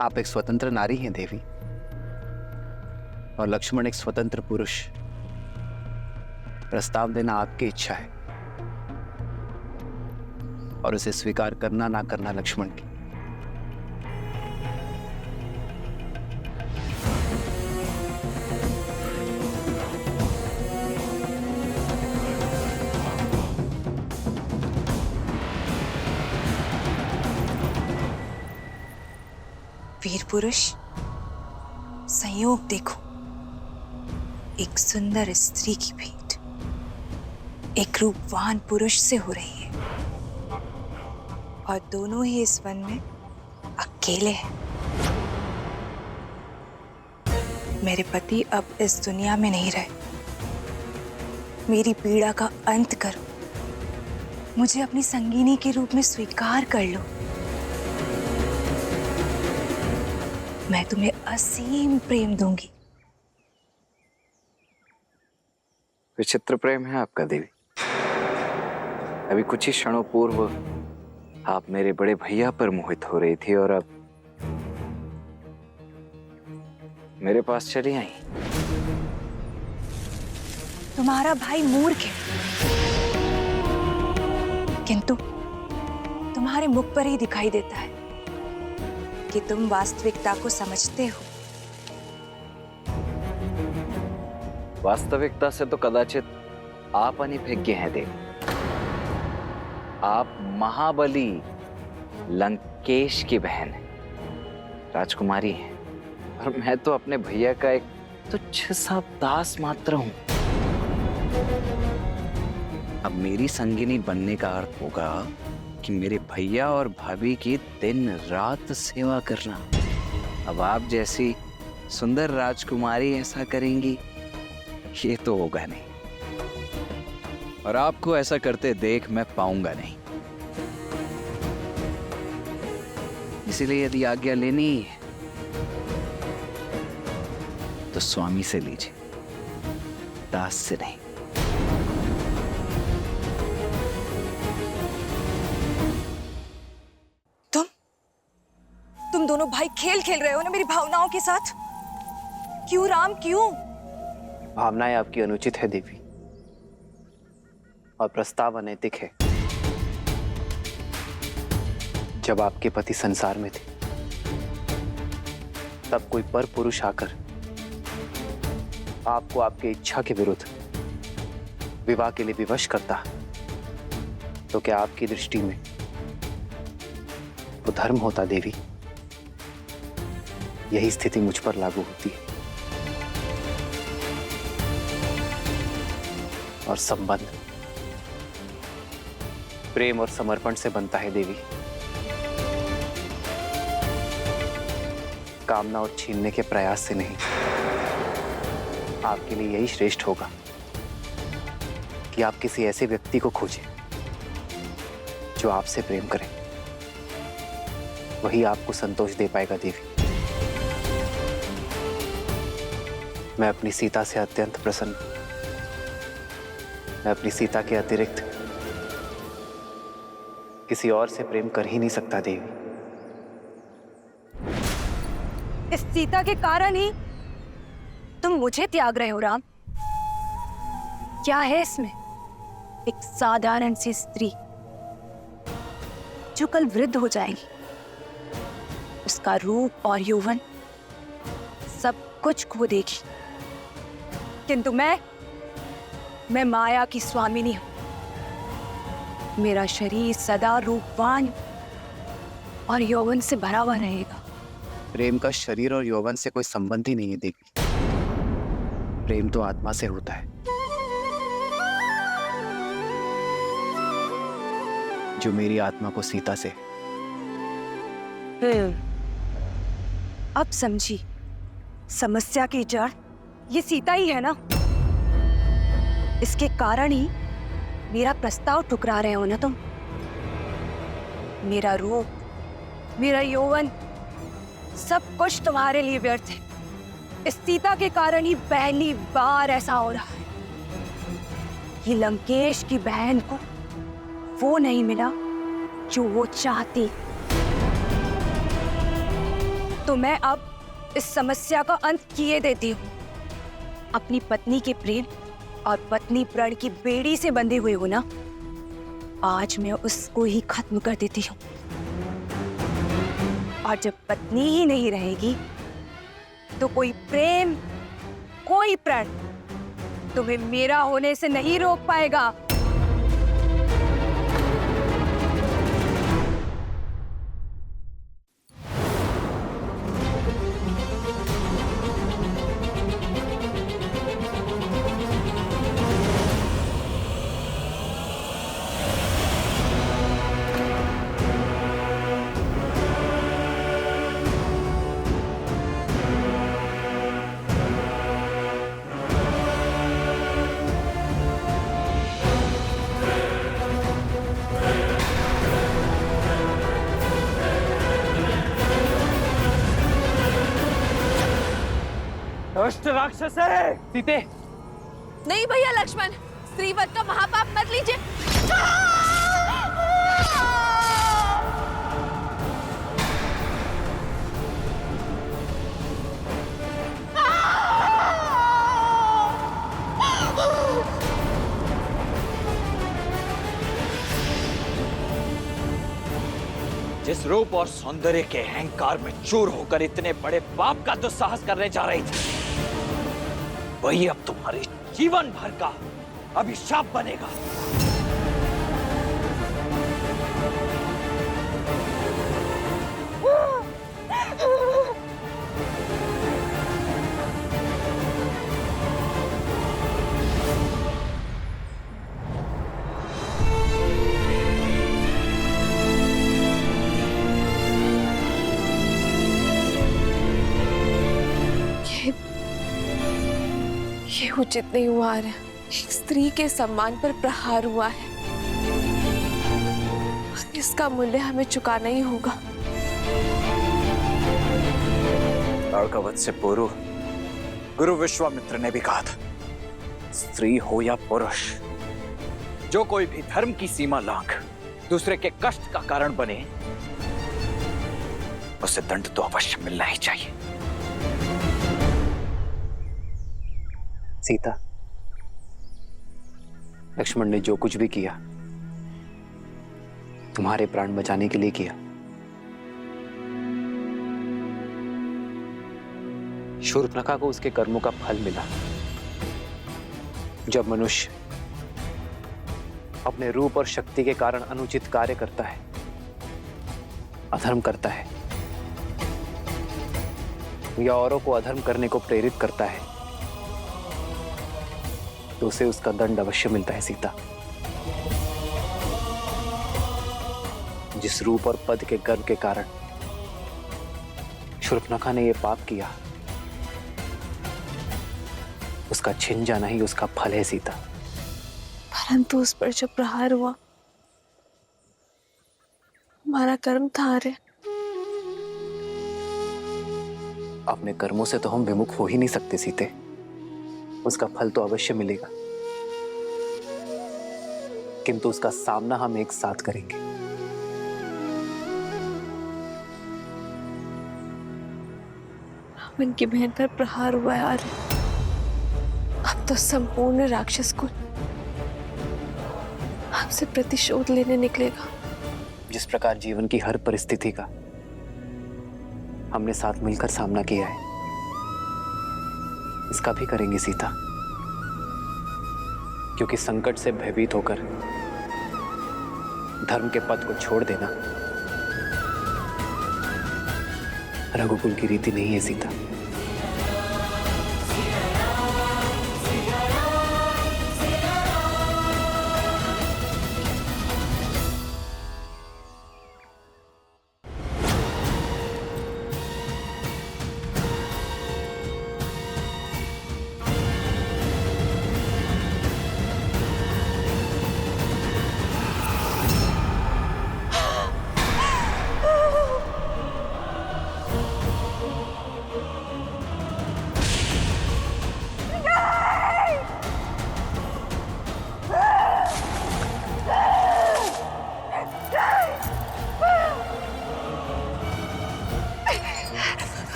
आप एक स्वतंत्र नारी हैं देवी, और लक्ष्मण एक स्वतंत्र पुरुष। प्रस्ताव देना आपकी इच्छा है, और उसे स्वीकार करना ना करना लक्ष्मण की। वीर पुरुष, संयोग देखो, एक सुंदर स्त्री की भेंट एक रूपवान पुरुष से हो रही है, और दोनों ही इस वन में अकेले हैं। मेरे पति अब इस दुनिया में नहीं रहे। मेरी पीड़ा का अंत करो, मुझे अपनी संगिनी के रूप में स्वीकार कर लो। मैं तुम्हें असीम प्रेम दूंगी। विचित्र प्रेम है आपका देवी। अभी कुछ ही क्षणों पूर्व आप मेरे बड़े भैया पर मोहित हो रही थी, और अब मेरे पास चली आई। तुम्हारा भाई मूर्ख है, किंतु तुम्हारे मुख पर ही दिखाई देता है कि तुम वास्तविकता को समझते हो। वास्तविकता से तो कदाचित आप अनिभिज्ञ हैं देवी। आप महाबली लंकेश की बहन हैं, राजकुमारी हैं, और मैं तो अपने भैया का एक तुच्छ सा दास मात्र हूं। अब मेरी संगिनी बनने का अर्थ होगा कि मेरे भैया और भाभी की दिन रात सेवा करना। अब आप जैसी सुंदर राजकुमारी ऐसा करेंगी, ये तो होगा नहीं, और आपको ऐसा करते देख मैं पाऊंगा नहीं। इसलिए यदि आज्ञा लेनी है तो स्वामी से लीजिए, दास से नहीं। तुम दोनों भाई खेल खेल रहे हो ना मेरी भावनाओं के साथ। क्यों राम, क्यों? भावनाएं आपकी अनुचित है देवी, और प्रस्ताव अनैतिक है। जब आपके पति संसार में थे, तब कोई पर पुरुष आकर आपको आपके इच्छा के विरुद्ध विवाह के लिए विवश करता, तो क्या आपकी दृष्टि में वो धर्म होता देवी? यही स्थिति मुझ पर लागू होती है, और संबंध प्रेम और समर्पण से बनता है देवी, कामना और छीनने के प्रयास से नहीं। आपके लिए यही श्रेष्ठ होगा कि आप किसी ऐसे व्यक्ति को खोजें जो आपसे प्रेम करे। वही आपको संतोष दे पाएगा देवी। मैं अपनी सीता से अत्यंत प्रसन्न हूं। मैं अपनी सीता के अतिरिक्त किसी और से प्रेम कर ही नहीं सकता देवी। इस सीता के कारण ही तुम मुझे त्याग रहे हो राम। क्या है इसमें? एक साधारण सी स्त्री जो कल वृद्ध हो जाएगी। उसका रूप और यौवन सब कुछ खो देगी, किंतु मैं माया की स्वामिनी हूं। मेरा शरीर सदा रूपवान और यौवन से भरा हुआ रहेगा। प्रेम का शरीर और यौवन से कोई संबंध ही नहीं है देवी। प्रेम तो आत्मा से होता है, जो मेरी आत्मा को सीता से। अब समझी, समस्या की जड़ ये सीता ही है ना। इसके कारण ही मेरा प्रस्ताव ठुकरा रहे हो ना तुम। मेरा रूप, मेरा यौवन, सब कुछ तुम्हारे लिए व्यर्थ है। इस सीता के कारण ही पहली बार ऐसा हो रहा है कि लंकेश की बहन को वो नहीं मिला जो वो चाहती। तो मैं अब इस समस्या का अंत किए देती हूँ। अपनी पत्नी के प्रेम और पत्नी प्रण की बेड़ी से बंधे हुए हो ना, आज मैं उसको ही खत्म कर देती हूँ। और जब पत्नी ही नहीं रहेगी तो कोई प्रेम, कोई प्रण तुम्हें मेरा होने से नहीं रोक पाएगा। दुष्ट राक्षस है सीते। नहीं भैया लक्ष्मण, स्त्रीवध का महापाप मत लीजिए। जिस रूप और सौंदर्य के अहंकार में चूर होकर इतने बड़े पाप का दुस्साहस करने जा रही थी, वही अब तुम्हारे जीवन भर का अभिशाप बनेगा। ये उचित नहीं हुआ है। एक स्त्री के सम्मान पर प्रहार हुआ है। इसका मूल्य हमें चुकाना ही होगा। अर्कवत से पूर्व गुरु विश्वामित्र ने भी कहा था, स्त्री हो या पुरुष, जो कोई भी धर्म की सीमा लांघ दूसरे के कष्ट का कारण बने, उसे दंड तो अवश्य मिलना ही चाहिए। सीता, लक्ष्मण ने जो कुछ भी किया तुम्हारे प्राण बचाने के लिए किया। शूर्पणखा को उसके कर्मों का फल मिला। जब मनुष्य अपने रूप और शक्ति के कारण अनुचित कार्य करता है, अधर्म करता है या औरों को अधर्म करने को प्रेरित करता है, तो उसे उसका दंड अवश्य मिलता है। सीता, जिस रूप और पद के गर्व के कारण शूर्पणखा ने यह पाप किया, उसका छिन जाना ही उसका फल है। सीता, परंतु उस पर जब प्रहार हुआ, हमारा कर्म था रे। अपने कर्मों से तो हम विमुख हो ही नहीं सकते सीते। उसका फल तो अवश्य मिलेगा, किंतु उसका सामना हम एक साथ करेंगे। रावण की बहन पर प्रहार हुआ यार। अब तो संपूर्ण राक्षस कुल आपसे प्रतिशोध लेने निकलेगा। जिस प्रकार जीवन की हर परिस्थिति का हमने साथ मिलकर सामना किया है, इसका भी करेंगे सीता। क्योंकि संकट से भयभीत होकर धर्म के पथ को छोड़ देना रघुकुल की रीति नहीं है सीता।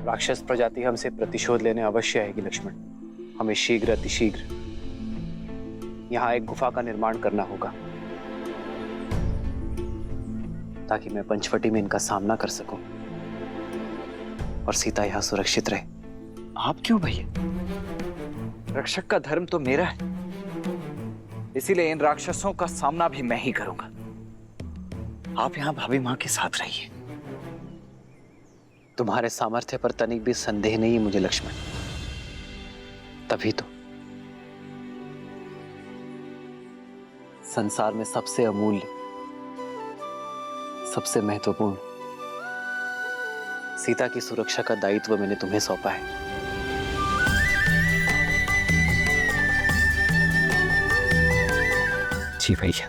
राक्षस प्रजाति हमसे प्रतिशोध लेने अवश्य आएगी लक्ष्मण। हमें शीघ्र अतिशीघ्र यहाँ एक गुफा का निर्माण करना होगा ताकि मैं पंचवटी में इनका सामना कर सकूं और सीता यहाँ सुरक्षित रहे। आप क्यों भैया? रक्षक का धर्म तो मेरा है, इसीलिए इन राक्षसों का सामना भी मैं ही करूंगा। आप यहाँ भाभी माँ के साथ रहिए। तुम्हारे सामर्थ्य पर तनिक भी संदेह नहीं मुझे लक्ष्मण। तभी तो संसार में सबसे अमूल्य, सबसे महत्वपूर्ण सीता की सुरक्षा का दायित्व मैंने तुम्हें सौंपा है। जी भैया।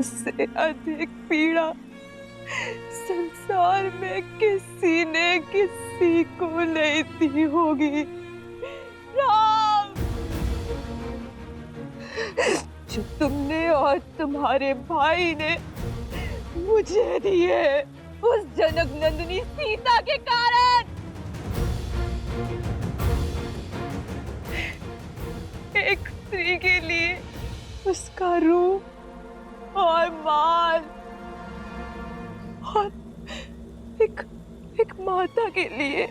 इससे अधिक पीड़ा संसार में किसी ने किसी को नहीं दी होगी। राम, जो तुमने और तुम्हारे भाई ने मुझे दिए उस जनक नंदिनी सीता के कारण। एक स्त्री के लिए उसका रूप और माल, और एक माता के लिए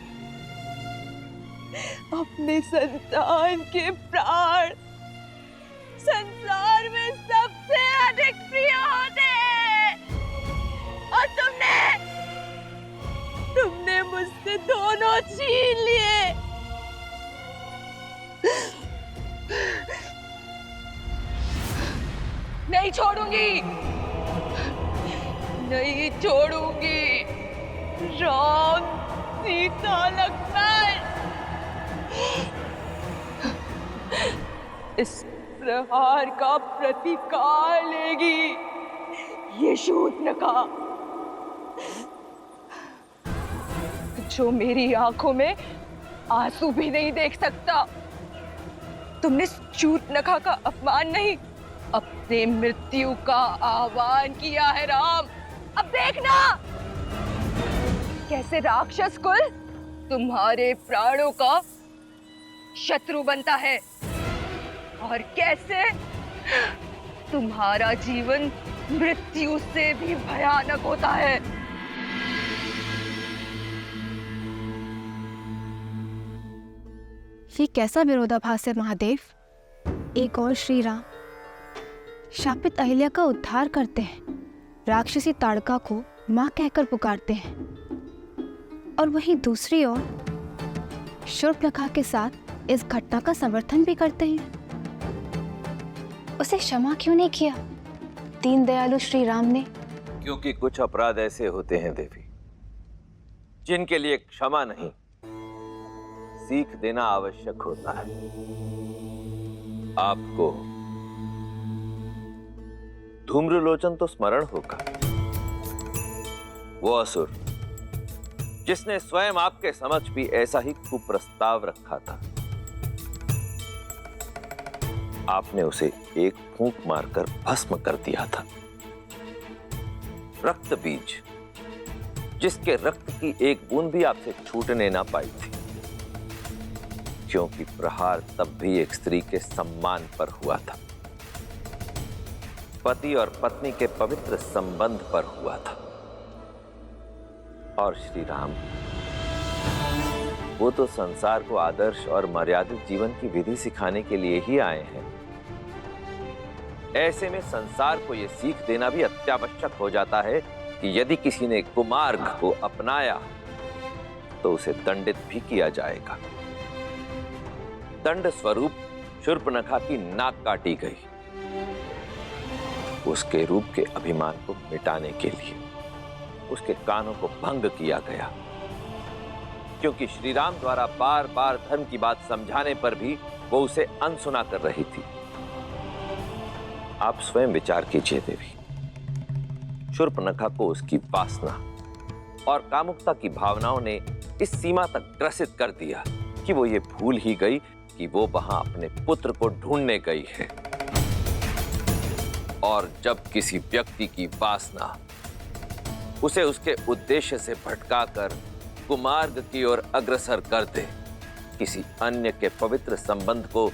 अपने संतान के प्राण संसार में सबसे अधिक प्रिय होते हैं। और तुमने मुझसे दोनों छीन लिए। नहीं छोड़ूंगी, नहीं छोड़ूंगी। राम, सीता, लक्ष्मण, इस प्रहार का प्रतिकार लेगी ये शूर्पणखा, जो मेरी आंखों में आंसू भी नहीं देख सकता। तुमने शूर्पणखा का अपमान नहीं, अपने मृत्यु का आह्वान किया है राम। अब देखना कैसे राक्षस कुल तुम्हारे प्राणों का शत्रु बनता है और कैसे तुम्हारा जीवन मृत्यु से भी भयानक होता है। ये कैसा विरोधाभास है महादेव? एक और श्री राम शापित अहिल्या का उद्धार करते हैं, राक्षसी ताड़का को माँ कहकर पुकारते हैं, और वहीं दूसरी ओर शूर्पणखा के साथ इस घटना का समर्थन भी करते हैं। उसे क्षमा क्यों नहीं किया दीन दयालु श्री राम ने? क्योंकि कुछ अपराध ऐसे होते हैं देवी जिनके लिए क्षमा नहीं, सीख देना आवश्यक होता है। आपको धूम्रलोचन तो स्मरण होगा, वो असुर जिसने स्वयं आपके समक्ष भी ऐसा ही कुप्रस्ताव रखा था। आपने उसे एक फूंक मारकर भस्म कर दिया था। रक्त बीज जिसके रक्त की एक बूंद भी आपसे छूटने ना पाई थी, क्योंकि प्रहार तब भी एक स्त्री के सम्मान पर हुआ था, पति और पत्नी के पवित्र संबंध पर हुआ था। और श्री राम वो तो संसार को आदर्श और मर्यादित जीवन की विधि सिखाने के लिए ही आए हैं। ऐसे में संसार को यह सीख देना भी अत्यावश्यक हो जाता है कि यदि किसी ने कुमार्ग को अपनाया तो उसे दंडित भी किया जाएगा। दंड स्वरूप शूर्पणखा की नाक काटी गई, उसके रूप के अभिमान को मिटाने के लिए उसके कानों को भंग किया गया, क्योंकि श्री राम द्वारा बार बार धर्म की बात समझाने पर भी वो उसे अनसुना कर रही थी। आप स्वयं विचार कीजिए देवी, शूर्पणखा को उसकी वासना और कामुकता की भावनाओं ने इस सीमा तक ग्रसित कर दिया कि वो ये भूल ही गई कि वो वहां अपने पुत्र को ढूंढने गई है। और जब किसी व्यक्ति की वासना उसे उसके उद्देश्य से भटकाकर कुमार्ग की ओर अग्रसर कर दे, किसी अन्य के पवित्र संबंध को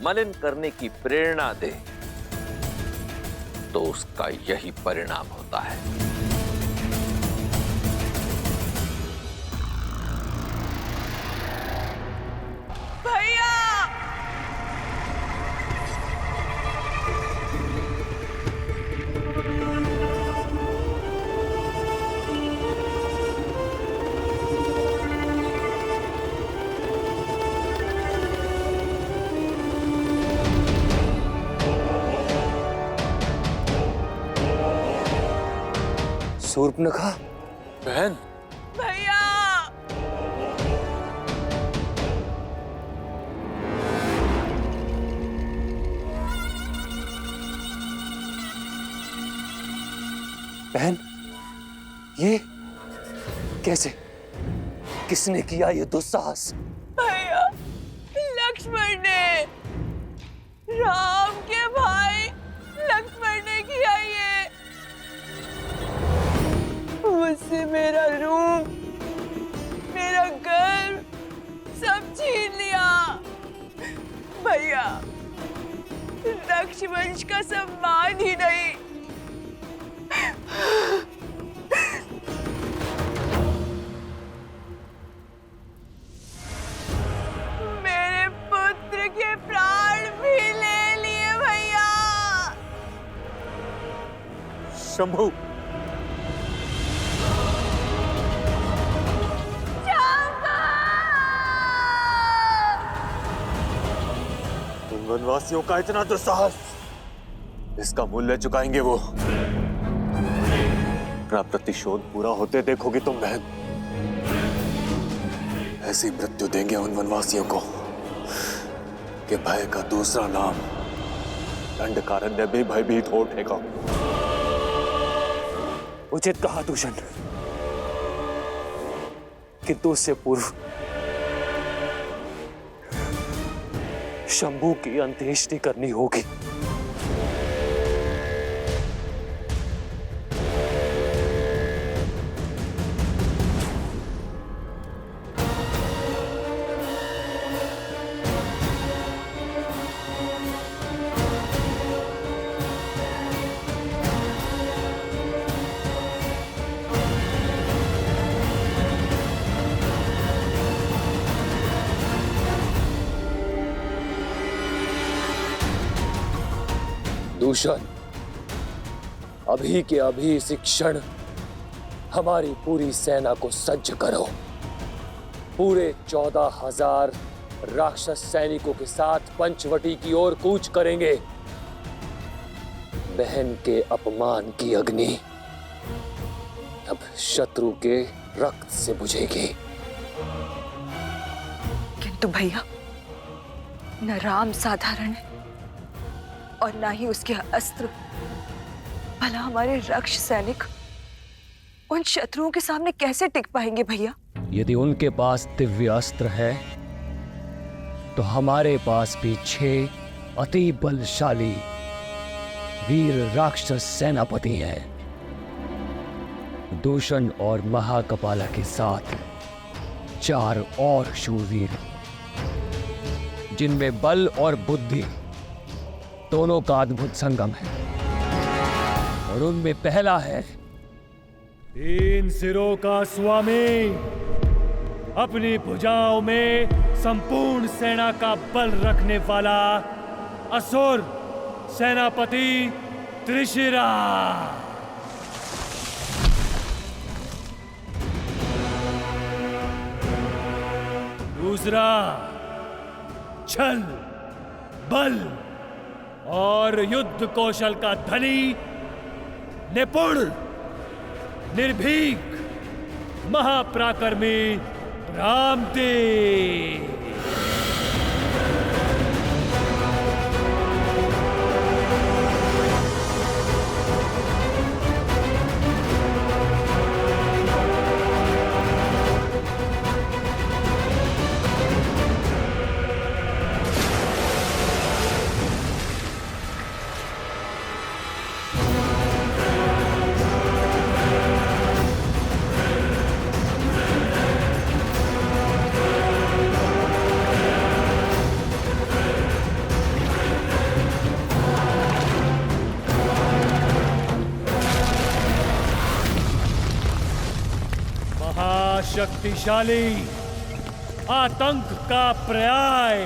मलिन करने की प्रेरणा दे, तो उसका यही परिणाम होता है। भैया! शूर्पणखा बहन, भैया! बहन, ये कैसे? किसने किया ये दुस्साहस? भैया, लक्ष्मण ने, राम के भाई लक्ष्मण ने किया ये। मुझसे मेरा रूप, मेरा घर सब छीन लिया। भैया, रक्षवंश का सम्मान ही नहीं, मेरे पुत्र के प्राण भी ले लिए भैया। शंभू, उन वनवासियों का इतना दुस्साहस, इसका मूल्य चुकाएंगे वो। अपना प्रतिशोध पूरा होते देखोगी तुम बहन। ऐसी मृत्यु देंगे उन वनवासियों को कि भय का दूसरा नाम दंडकारण्य भी भयभीत हो उठेगा। उचित कहा दूषण, किंतु उससे पूर्व शंभू की अंत्येष्टि करनी होगी। दूषण, अभी के अभी इसी क्षण हमारी पूरी सेना को सज्ज करो। पूरे 14,000 राक्षस सैनिकों के साथ पंचवटी की ओर कूच करेंगे। बहन के अपमान की अग्नि अब शत्रु के रक्त से बुझेगी। किंतु भैया, न राम साधारण है और ना ही उसके अस्त्र। भला हमारे रक्ष सैनिक उन शत्रुओं के सामने कैसे टिक पाएंगे भैया? यदि उनके पास दिव्य अस्त्र है तो हमारे पास भी 6 अति बलशाली वीर राक्षस सेनापति हैं। दूषण और महाकपाला के साथ 4 और शूरवीर, जिनमें बल और बुद्धि दोनों का अद्भुत संगम है। और उनमें पहला है 3 सिरों का स्वामी, अपनी भुजाओं में संपूर्ण सेना का बल रखने वाला असुर सेनापति त्रिशिरा। दूसरा छल, बल और युद्ध कौशल का धनी, निपुण, निर्भीक, महापराक्रमी रामदेव। शक्तिशाली, आतंक का पर्याय,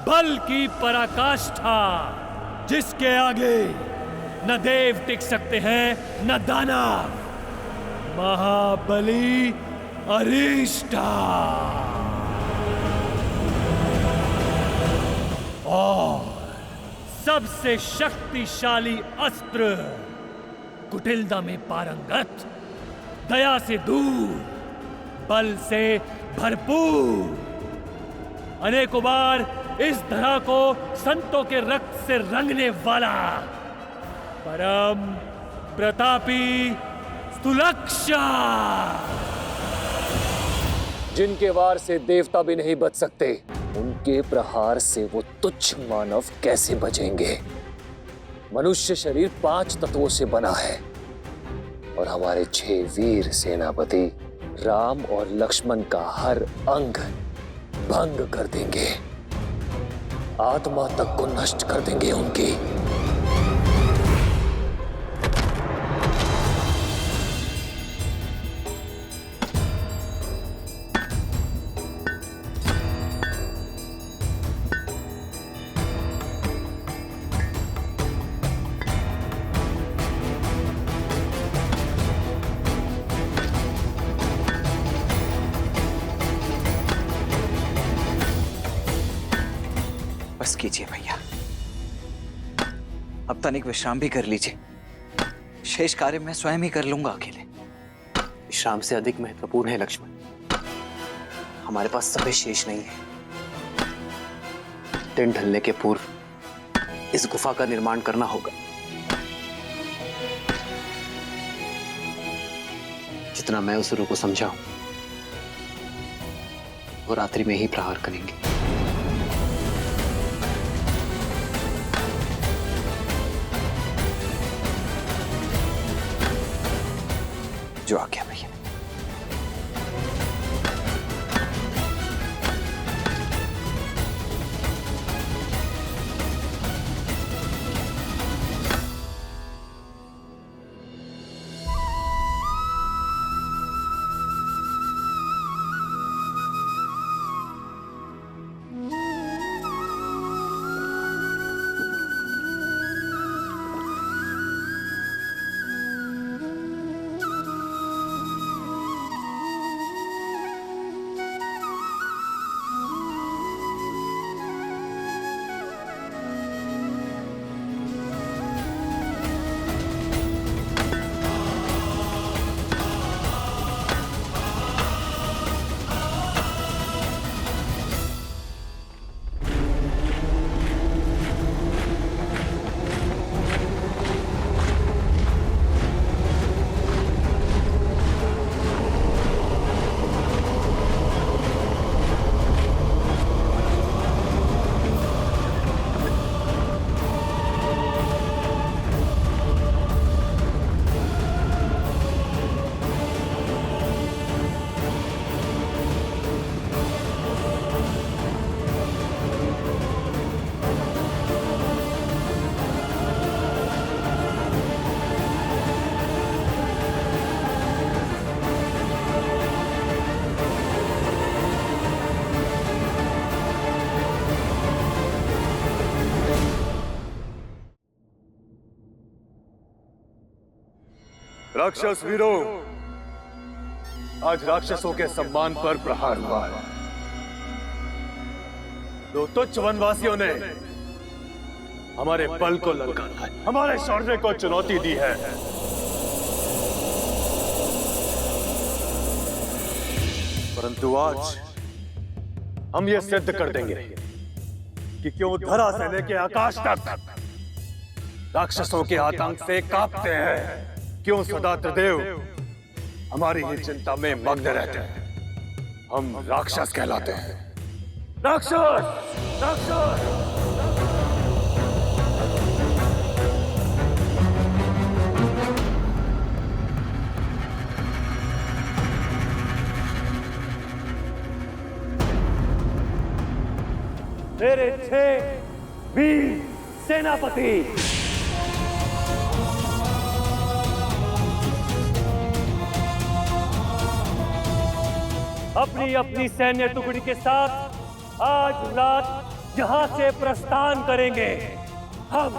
बल की पराकाष्ठा, जिसके आगे न देव टिक सकते हैं न दानव, महाबली अरिष्टा। और सबसे शक्तिशाली अस्त्र, कुटिलता में पारंगत, दया से दूर, बल से भरपूर, अनेकों बार इस धरा को संतों के रक्त से रंगने वाला परम प्रतापी स्तुलक्षा, जिनके वार से देवता भी नहीं बच सकते, उनके प्रहार से वो तुच्छ मानव कैसे बचेंगे? मनुष्य शरीर 5 तत्वों से बना है और हमारे 6 वीर सेनापति राम और लक्ष्मण का हर अंग भंग कर देंगे, आत्मा तक को नष्ट कर देंगे उनकी। बस कीजिए भैया, अब तनिक विश्राम भी कर लीजिए। शेष कार्य मैं स्वयं ही कर लूंगा अकेले। विश्राम से अधिक महत्वपूर्ण है लक्ष्मण, हमारे पास समय शेष नहीं है। दिन ढलने के पूर्व इस गुफा का निर्माण करना होगा। जितना मैं उस को समझा हूं, वो रात्रि में ही प्रहार करेंगे। जो आ गया भैया। राक्षस वीरों, आज राक्षसों के सम्मान पर प्रहार हुआ है। दो तुच्छ वनवासियों ने हमारे बल को ललकारा है, हमारे शौर्य को चुनौती दी है। परंतु आज हम ये सिद्ध कर देंगे कि क्यों धरा से लेके आकाश तक राक्षसों के आतंक से कांपते हैं, क्यों सदा त्रिदेव हमारी ही चिंता में मग्न रहते हैं। हम राक्षस कहलाते हैं। राक्षस, राक्षस। मेरे 6 वीर सेनापति, अपनी अपनी सैन्य टुकड़ी के साथ आज रात यहां से प्रस्थान करेंगे। हम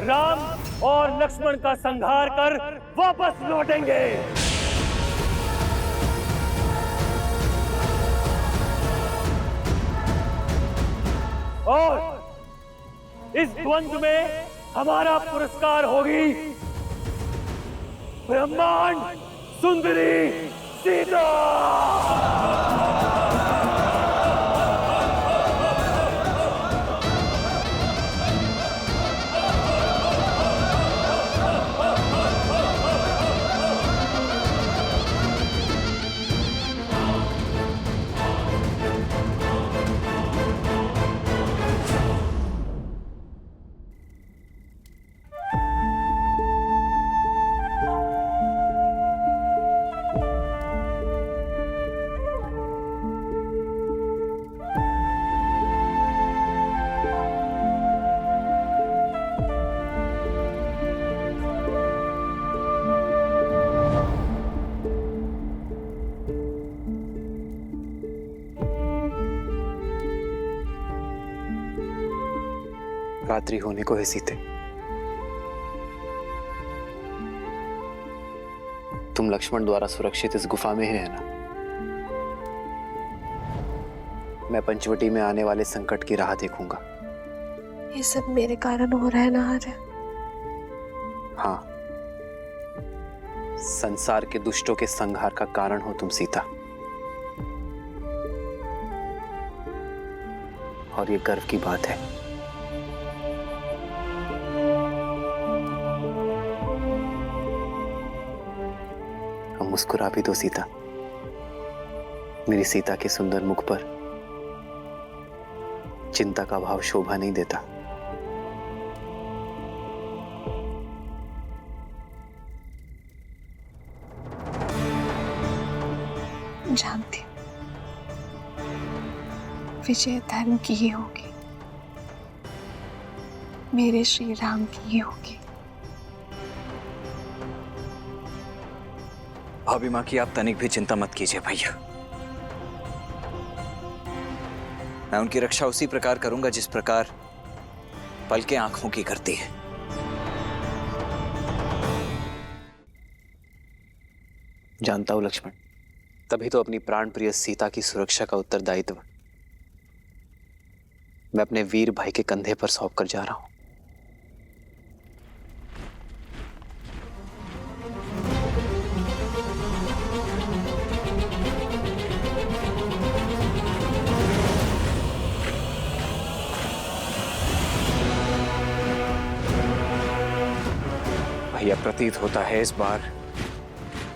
राम और लक्ष्मण का संहार कर वापस लौटेंगे। और इस द्वंद्व में हमारा पुरस्कार होगी ब्रह्मांड सुंदरी सीता। रात्रि होने को है सीते। तुम लक्ष्मण द्वारा सुरक्षित इस गुफा में ही रहना। मैं पंचवटी में आने वाले संकट की राह देखूंगा। ये सब मेरे कारण हो रहा है ना आर्य? हाँ, संसार के दुष्टों के संहार का कारण हो तुम सीता। और ये गर्व की बात है। मुस्कुरा भी दो सीता। मेरी सीता के सुंदर मुख पर चिंता का भाव शोभा नहीं देता। जानती विजय धर्म की ही होगी, मेरे श्री राम की ही होगी। भाभी माँ की आप तनिक भी चिंता मत कीजिए भैया। मैं उनकी रक्षा उसी प्रकार करूंगा जिस प्रकार पलकें आंखों की करती है। जानता हूं लक्ष्मण, तभी तो अपनी प्राण प्रिय सीता की सुरक्षा का उत्तरदायित्व मैं अपने वीर भाई के कंधे पर सौंप कर जा रहा हूं। भैया, प्रतीत होता है इस बार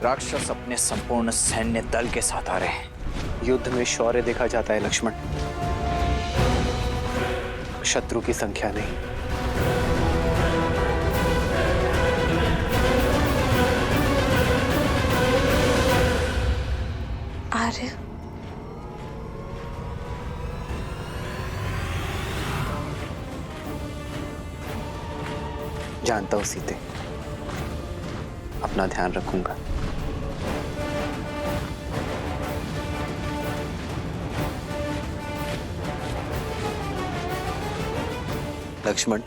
राक्षस अपने संपूर्ण सैन्य दल के साथ आ रहे हैं। युद्ध में शौर्य देखा जाता है लक्ष्मण, शत्रु की संख्या नहीं। आर्य, जानता हूं सीते, अपना ध्यान रखूंगा। लक्ष्मण,